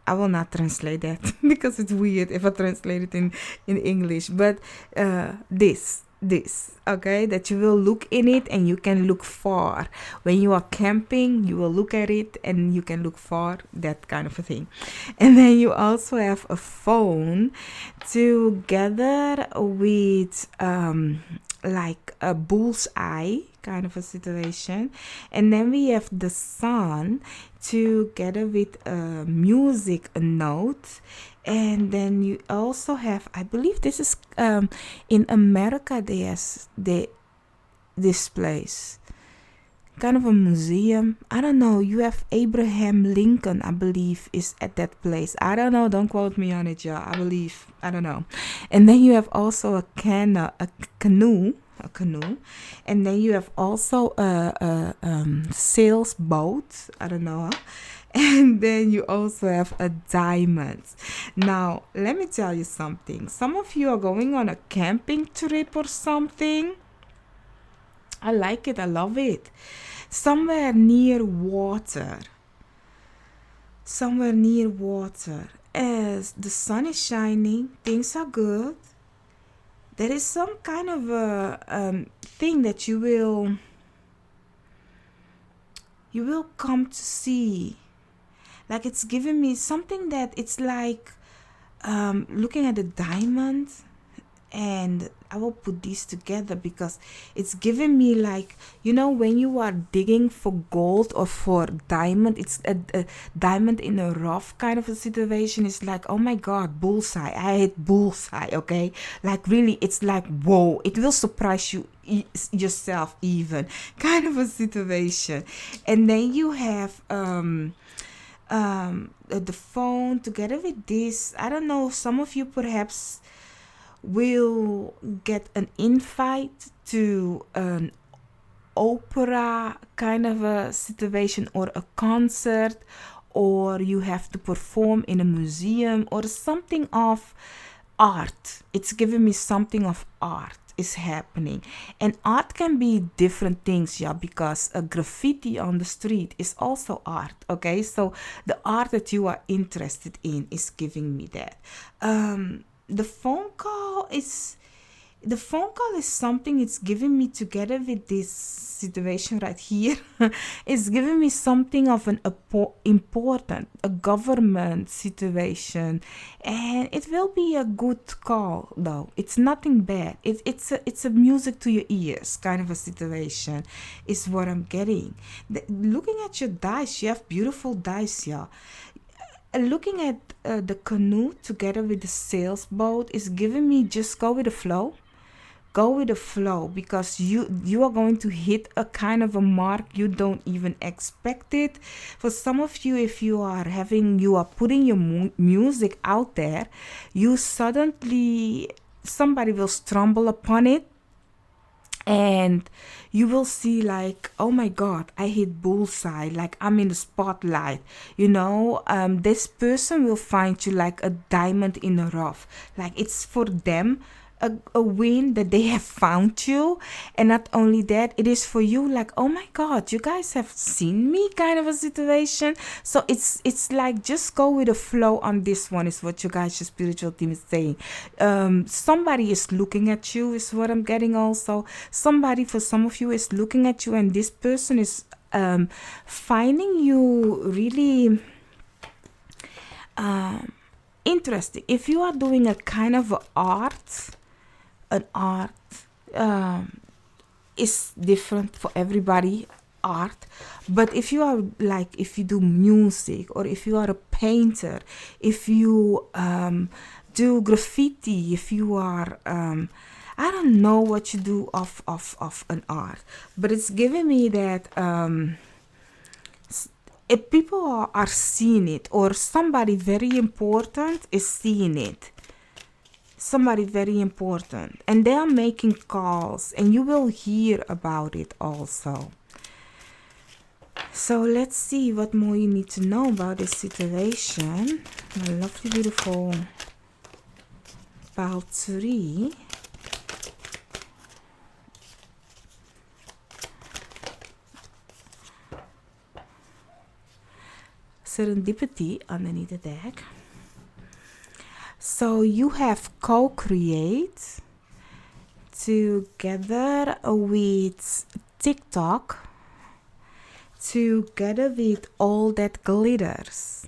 I will not translate that because it's weird if I translate it in English. But this, okay, that you will look in it and you can look far. When you are camping, you will look at it and you can look far, that kind of a thing. And then you also have a phone together with like a bull's eye kind of a situation. And then we have the sun together with a music, a note. And then you also have, I believe this is in America, this place, kind of a museum. I don't know. You have Abraham Lincoln, I believe, is at that place. I don't know. Don't quote me on it, y'all. I believe. I don't know. And then you have also a canoe. And then you have also a sails boat. I don't know. And then you also have a diamond. Now, let me tell you something. Some of you are going on a camping trip or something. I like it. I love it. Somewhere near water. Somewhere near water. As the sun is shining, things are good. There is some kind of a thing that you will come to see. Like it's giving me something that it's like looking at the diamond, and I will put these together because it's giving me like, when you are digging for gold or for diamond, it's a diamond in a rough kind of a situation. It's like, oh my God, bullseye. I hate bullseye, okay? Like really, it's like, whoa, it will surprise you yourself even kind of a situation. And then you have the phone together with this. I don't know, some of you perhaps will get an invite to an opera kind of a situation or a concert, or you have to perform in a museum or something of art. It's giving me something of art is happening, and art can be different things, because a graffiti on the street is also art. Okay, so the art that you are interested in is giving me that. The phone call is something. It's giving me together with this situation right here. It's giving me something of an important, a government situation, and it will be a good call though. It's nothing bad. It's a music to your ears kind of a situation is what I'm getting. Looking at your dice, you have beautiful dice, yeah. Looking at the canoe together with the sailboat is giving me just go with the flow. Go with the flow, because you are going to hit a kind of a mark you don't even expect it. For some of you, if you are putting your music out there, somebody will stumble upon it, and you will see like, oh my God, I hit bullseye, like I'm in the spotlight. This person will find you like a diamond in the rough. Like it's for them a win that they have found you. And not only that, it is for you like, oh my God, you guys have seen me kind of a situation. So it's like, just go with the flow on this one is what you guys, your spiritual team is saying. Somebody is looking at you is what I'm getting also. Somebody, for some of you, is looking at you, and this person is finding you really interesting. If you are doing a kind of an art is different for everybody, art. But if you are like, if you do music, or if you are a painter, if you do graffiti, if you are I don't know what you do of an art, but it's giving me that if people are seeing it, or somebody very important is seeing it, somebody very important, and they are making calls, and you will hear about it also. So let's see what more you need to know about this situation. My lovely, beautiful pile 3. Serendipity underneath the deck. So you have co-create together with TikTok, together with all that glitters.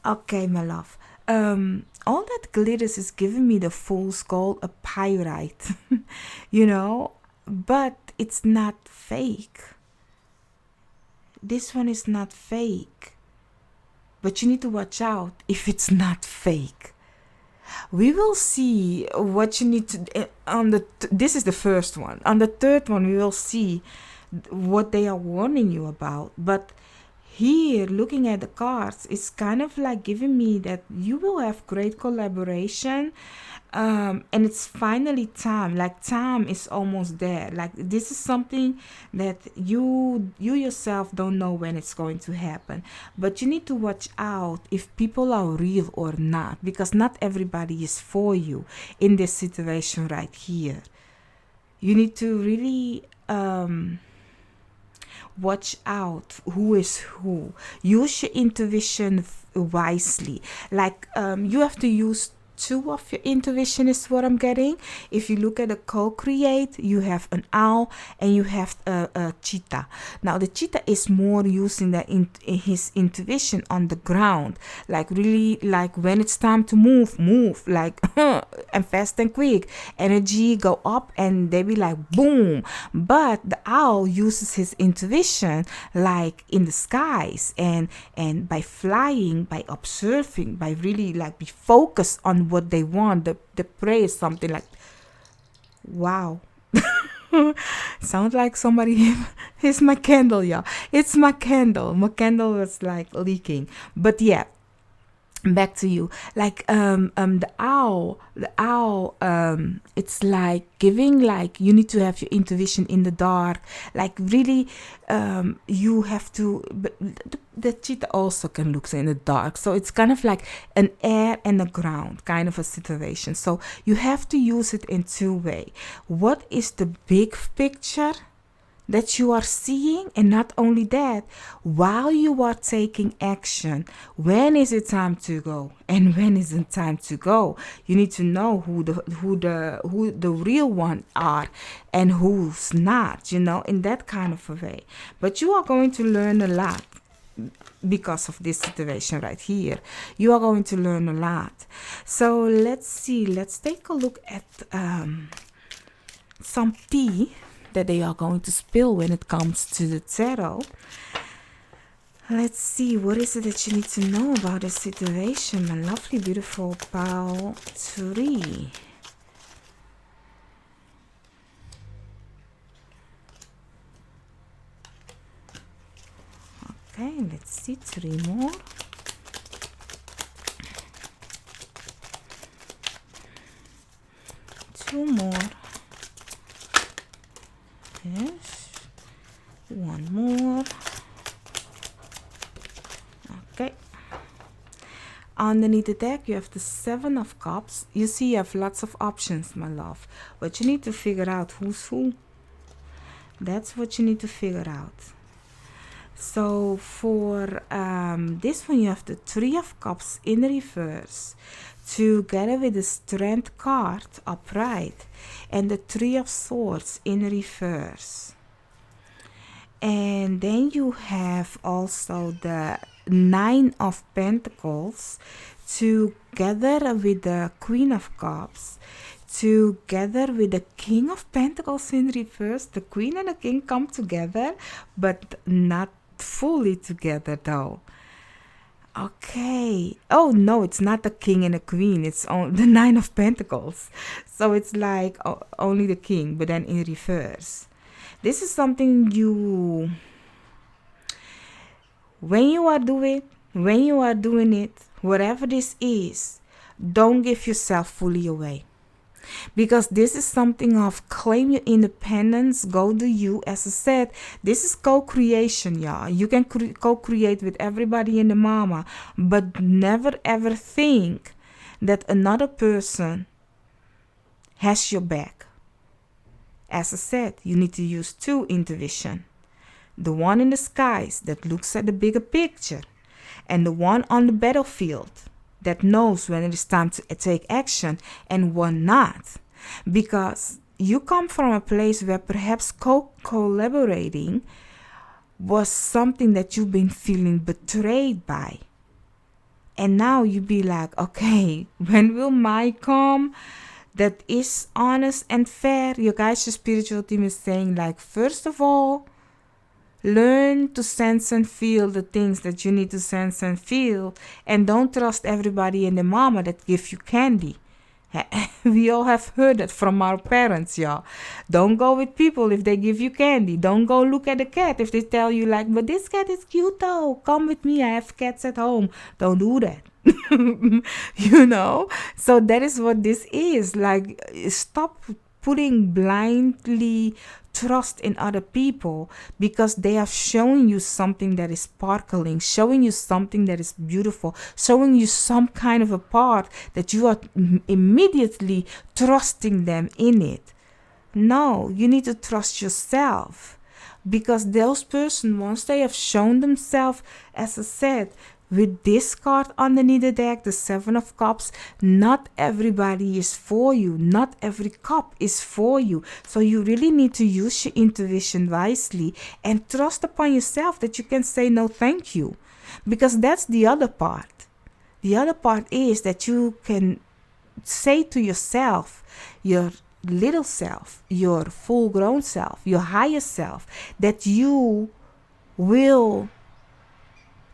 Okay, my love. All that glitters is giving me the fool's gold, a pyrite, but it's not fake. This one is not fake. But you need to watch out if it's not fake. We will see what you need to this is the first one. On the third one, we will see what they are warning you about. But here, looking at the cards, it's kind of like giving me that you will have great collaboration. And it's finally time, like time is almost there, like this is something that you yourself don't know when it's going to happen, but you need to watch out if people are real or not, because not everybody is for you in this situation right here. You need to really watch out who is who. Use your intuition wisely. Like you have to use two of your intuition is what I'm getting. If you look at a co-create, you have an owl and you have a cheetah. Now the cheetah is more using his intuition on the ground, like really, like when it's time to move like and fast and quick, energy go up and they be like boom. But the owl uses his intuition like in the skies and by flying, by observing, by really like be focused on what they want. The prey is something like, wow. Sounds like somebody. It's my candle, y'all. It's my candle. My candle was like leaking. But yeah, back to you. Like the owl, it's like giving, like you need to have your intuition in the dark, like really you have to, but the cheetah also can look in the dark, so it's kind of like an air and a ground kind of a situation. So you have to use it in two ways. What is the big picture that you are seeing, and not only that, while you are taking action, when is it time to go and when is it time to go? You need to know who the real one are and who's not, in that kind of a way. But you are going to learn a lot because of this situation right here. You are going to learn a lot. So let's take a look at some tea that they are going to spill when it comes to the tarot. Let's see, what is it that you need to know about the situation, my lovely, beautiful pile 3. Okay, let's see, 3 more. Two more. Yes, 1 more. Okay. Underneath the deck, you have the 7 of Cups. You see, you have lots of options, my love. But you need to figure out who's who. That's what you need to figure out. So for this one, you have the 3 of Cups in reverse, together with the Strength card upright, and the 3 of Swords in reverse. And then you have also the 9 of Pentacles together with the Queen of Cups, together with the King of Pentacles in reverse. The Queen and the King come together, but not fully together though. Okay. Oh no, it's not the King and the Queen. It's on the 9 of Pentacles. So it's like only the King, but then in reverse. This is something when you are doing it, whatever this is, don't give yourself fully away. Because this is something of claim your independence, go do you. As I said, this is co-creation, y'all. You can co-create with everybody in the mama, but never ever think that another person has your back. As I said, you need to use 2 intuition. The one in the skies that looks at the bigger picture, and the one on the battlefield that knows when it is time to take action and when not. Because you come from a place where perhaps collaborating was something that you've been feeling betrayed by. And now you be like, okay, when will my come that is honest and fair? Your guys, your spiritual team is saying, like, first of all, learn to sense and feel the things that you need to sense and feel, and don't trust everybody and the mama that give you candy, We all have heard it from our parents, y'all. Don't go with people if they give you candy. Don't go look at a cat if they tell you, like, but this cat is cute though. Come with me. I have cats at home. Don't do that. You know? So that is what this is. Like, stop putting blindly trust in other people because they are showing you something that is sparkling, showing you something that is beautiful, showing you some kind of a part that you are immediately trusting them in it. No, you need to trust yourself because those person, once they have shown themselves, as I said, with this card underneath the deck, the Seven of Cups, not everybody is for you. Not every cup is for you. So you really need to use your intuition wisely and trust upon yourself that you can say no thank you. Because that's the other part. The other part is that you can say to yourself, your little self, your full grown self, your higher self, that you will,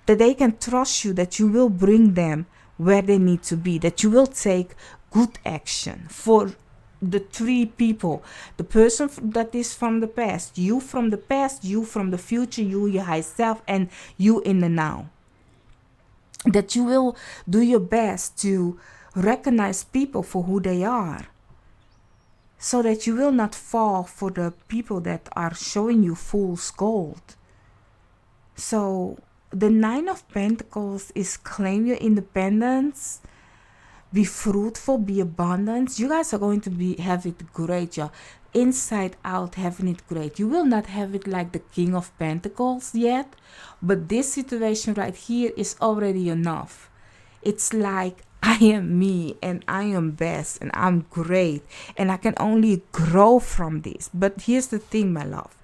that they can trust you, that you will bring them where they need to be, that you will take good action for the three people, the person that is from the past, you from the future, you, your high self, and you in the now. That you will do your best to recognize people for who they are, so that you will not fall for the people that are showing you fool's gold. So the Nine of Pentacles is claim your independence, be fruitful, be abundant. You guys are going to have it great, y'all. Inside out, having it great. You will not have it like the King of Pentacles yet, but this situation right here is already enough. It's like, I am me and I am best and I'm great and I can only grow from this. But here's the thing, my love.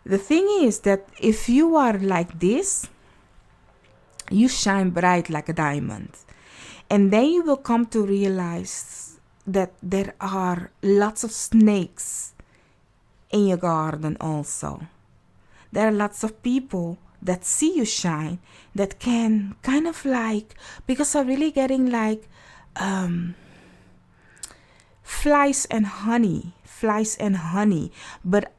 The thing is that if you are like this, you shine bright like a diamond. And then you will come to realize that there are lots of snakes in your garden also. There are lots of people that see you shine that can kind of like, because I'm really getting like flies and honey. But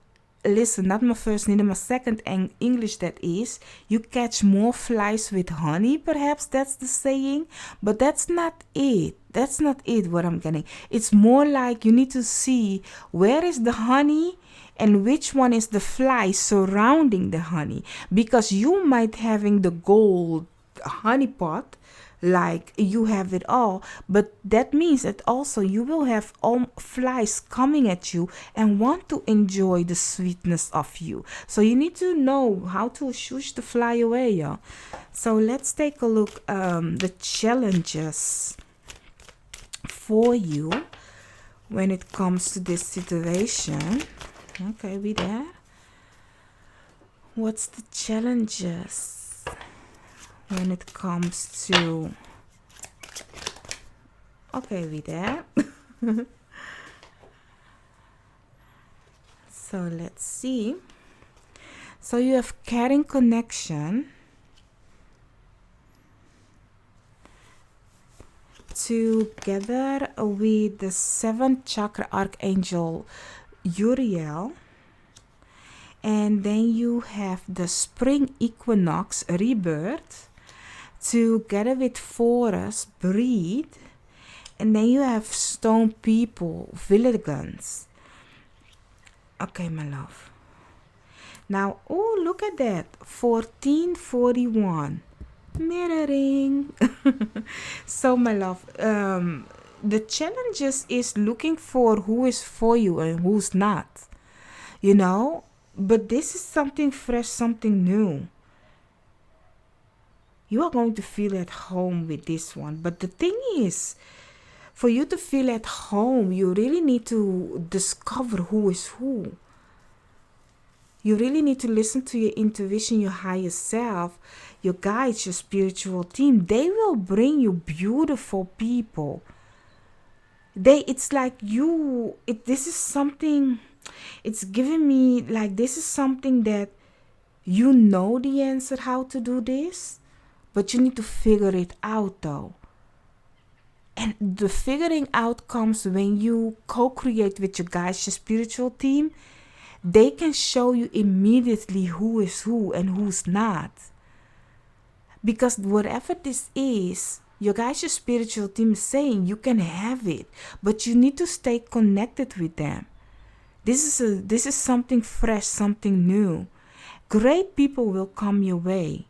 listen, not my first, neither my second, and English that is. You catch more flies with honey, perhaps that's the saying. But that's not it. That's not it what I'm getting. It's more like you need to see where is the honey and which one is the fly surrounding the honey. Because you might having the gold honey pot, like you have it all, but that means that also you will have all flies coming at you and want to enjoy the sweetness of you. So you need to know how to shush the fly away, y'all. So let's take a look the challenges for you when it comes to this situation. Okay, we there. What's the challenges when it comes to, okay, we there. So let's see. So you have caring connection together with the 7th chakra archangel Uriel. And then you have the spring equinox rebirth together with Forest breed. And then you have stone people vigilance. Okay, my love. Now, oh, look at that. 1441 mirroring. So my love, the challenges is looking for who is for you and who's not, you know. But this is something fresh, something new. You are going to feel at home with this one. But the thing is, for you to feel at home, you really need to discover who is who. You really need to listen to your intuition, your higher self, your guides, your spiritual team. They will bring you beautiful people. It's like this is something, it's giving me like this is something that you know the answer how to do this, but you need to figure it out though. And the figuring out comes when you co-create with your guys, your spiritual team. They can show you immediately who is who and who's not. Because whatever this is, your guys, your spiritual team is saying you can have it, but you need to stay connected with them. This is something fresh, something new. Great people will come your way.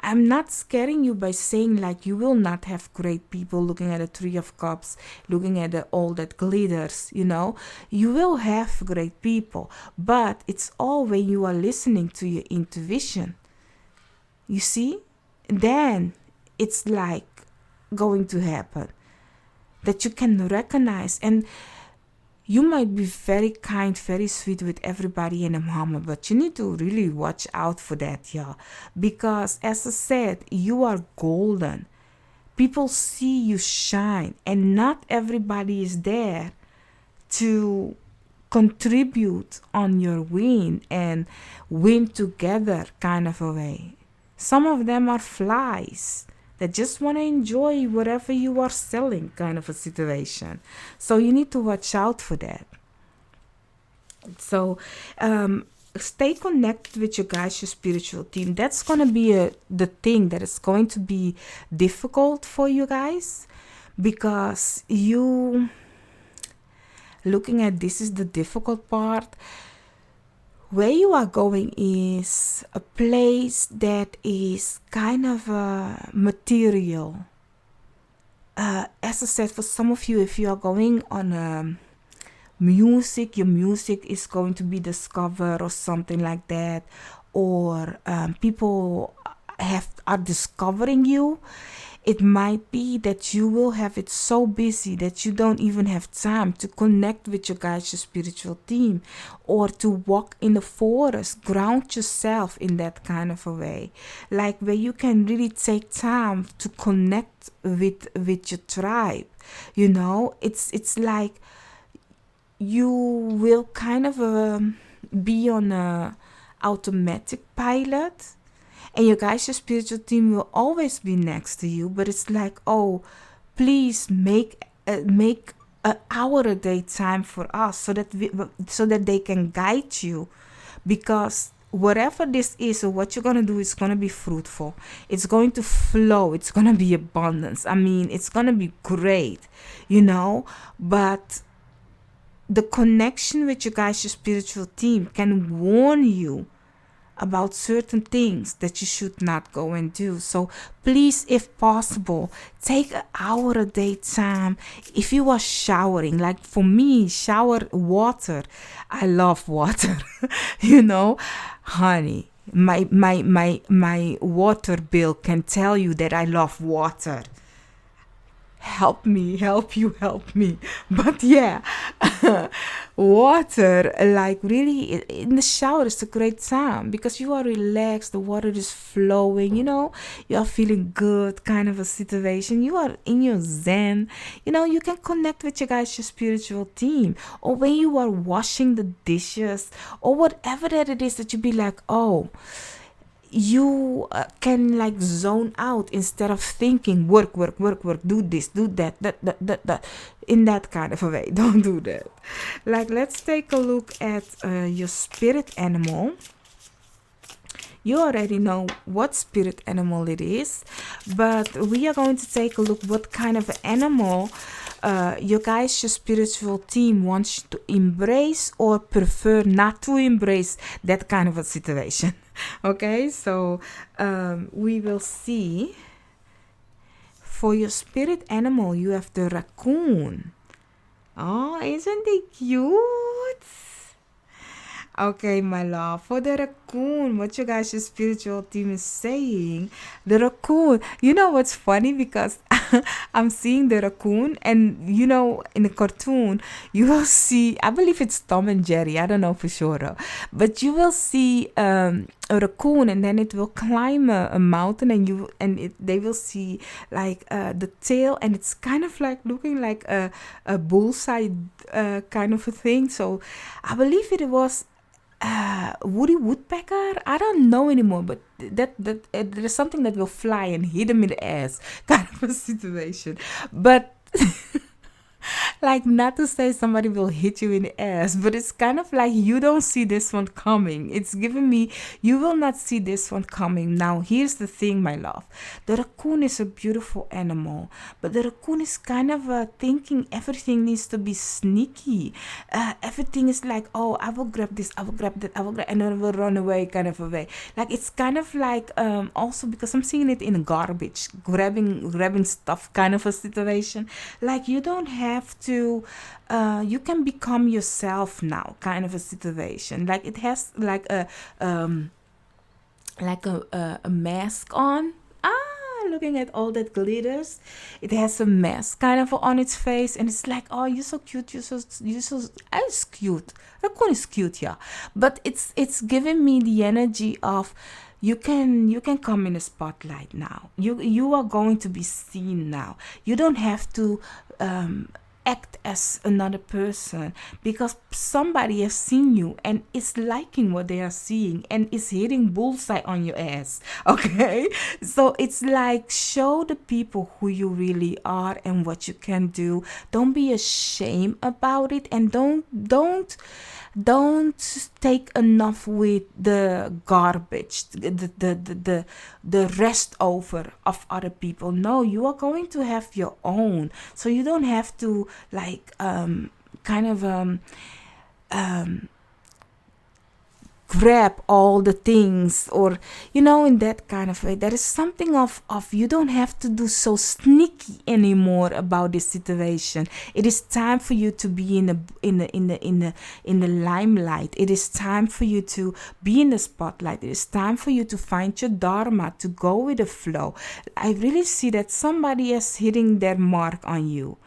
I'm not scaring you by saying like you will not have great people looking at a Three of Cups, looking at all that glitters, You will have great people, but it's all when you are listening to your intuition. You see? Then it's like going to happen. That you can recognize, and you might be very kind, very sweet with everybody and a mama, but you need to really watch out for that, y'all. Because as I said, you are golden. People see you shine, and not everybody is there to contribute on your win and win together kind of a way. Some of them are flies that just want to enjoy whatever you are selling kind of a situation. So you need to watch out for that. So stay connected with your guys, your spiritual team. That's going to be the thing that is going to be difficult for you guys, because you looking at this is the difficult part. Where you are going is a place that is kind of material. As I said, for some of you, if you are going on music, your music is going to be discovered or something like that, or people are discovering you. It might be that you will have it so busy that you don't even have time to connect with your guys, your spiritual team, or to walk in the forest, ground yourself in that kind of a way. Like where you can really take time to connect with your tribe. It's like you will kind of be on a automatic pilot. And your guys, your spiritual team will always be next to you. But it's like, oh, please make an hour a day time for us so that they can guide you. Because whatever this is or what you're going to do is going to be fruitful. It's going to flow. It's going to be abundance. I mean, it's going to be great, But the connection with your guys, your spiritual team can warn you about certain things that you should not go and do. So please, if possible, take an hour a day time. If you are showering, like for me, shower water. I love water. Honey, my water bill can tell you that I love water. Help me. But yeah, water, like really in the shower is a great time because you are relaxed, the water is flowing, you are feeling good kind of a situation. You are in your zen, you can connect with your guys, your spiritual team. Or when you are washing the dishes or whatever that it is that you be like, oh, you can like zone out instead of thinking work, do this, do that, in that kind of a way. Don't do that. Like, let's take a look at your spirit animal. You already know what spirit animal it is, but we are going to take a look what kind of animal your guys, your spiritual team wants to embrace or prefer not to embrace that kind of a situation. Okay, so we will see. For your spirit animal, you have the raccoon. Oh, isn't it cute? Okay, my love, for the raccoon, what you guys, your spiritual team is saying, the raccoon, what's funny, because I'm seeing the raccoon, and in the cartoon, you will see, I believe it's Tom and Jerry, I don't know for sure, but you will see a raccoon, and then it will climb a mountain, and they will see like the tail, and it's kind of like looking like a bullseye kind of a thing. So I believe it was Woody Woodpecker. I don't know anymore, but there's something that will fly and hit him in the ass, kind of a situation. But like, not to say somebody will hit you in the ass, but it's kind of like you don't see this one coming. It's giving me, you will not see this one coming. Now here's the thing, my love. The raccoon is a beautiful animal, but the raccoon is kind of thinking everything needs to be sneaky. Everything is like, oh, I will grab this, I will grab that, I will grab, and then I will run away, kind of a way. Like, it's kind of like, also because I'm seeing it in garbage, grabbing stuff, kind of a situation. Like, you don't have to, you can become yourself now, kind of a situation. Like, it has like a mask on. Looking at all that glitters, it has a mask kind of on its face, and it's like, oh, you're so cute, it's cute. Raccoon is cute, yeah, but it's giving me the energy of, you can come in the spotlight now. You are going to be seen now. You don't have to act as another person, because somebody has seen you and is liking what they are seeing and is hitting bullseye on your ass. Okay, so it's like, show the people who you really are and what you can do. Don't be ashamed about it, and don't take enough with the garbage, the rest over of other people. No, you are going to have your own, so you don't have to like kind of grab all the things, or in that kind of way. There is something of you don't have to do so sneaky anymore about this situation. It is time for you to be in the limelight. It is time for you to be in the spotlight. It is time for you to find your dharma, to go with the flow. I really see that somebody is hitting their mark on you,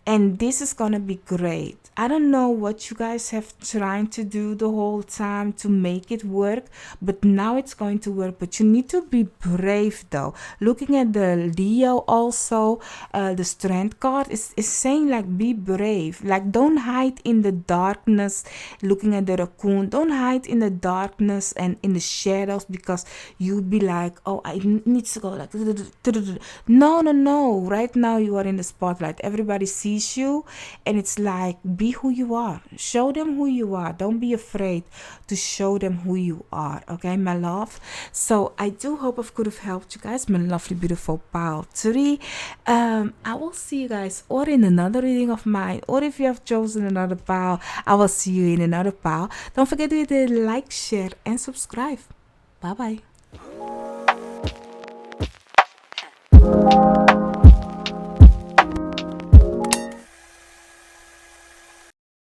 and this is gonna be great. I don't know what you guys have trying to do the whole time to make it work, but now it's going to work. But you need to be brave, though. Looking at the Leo also, the Strength card is saying, like, be brave. Like, don't hide in the darkness. Looking at the raccoon, don't hide in the darkness and in the shadows, because you'll be like, oh, I need to go like, no. Right now you are in the spotlight. Everybody sees you, and it's like, be who you are. Show them who you are. Don't be afraid to show them who you are. Okay, my love. So I do hope I could have helped you guys, my lovely, beautiful pile 3. I will see you guys or in another reading of mine, or if you have chosen another pile, I will see you in another pile. Don't forget to hit the like, share, and subscribe. Bye bye.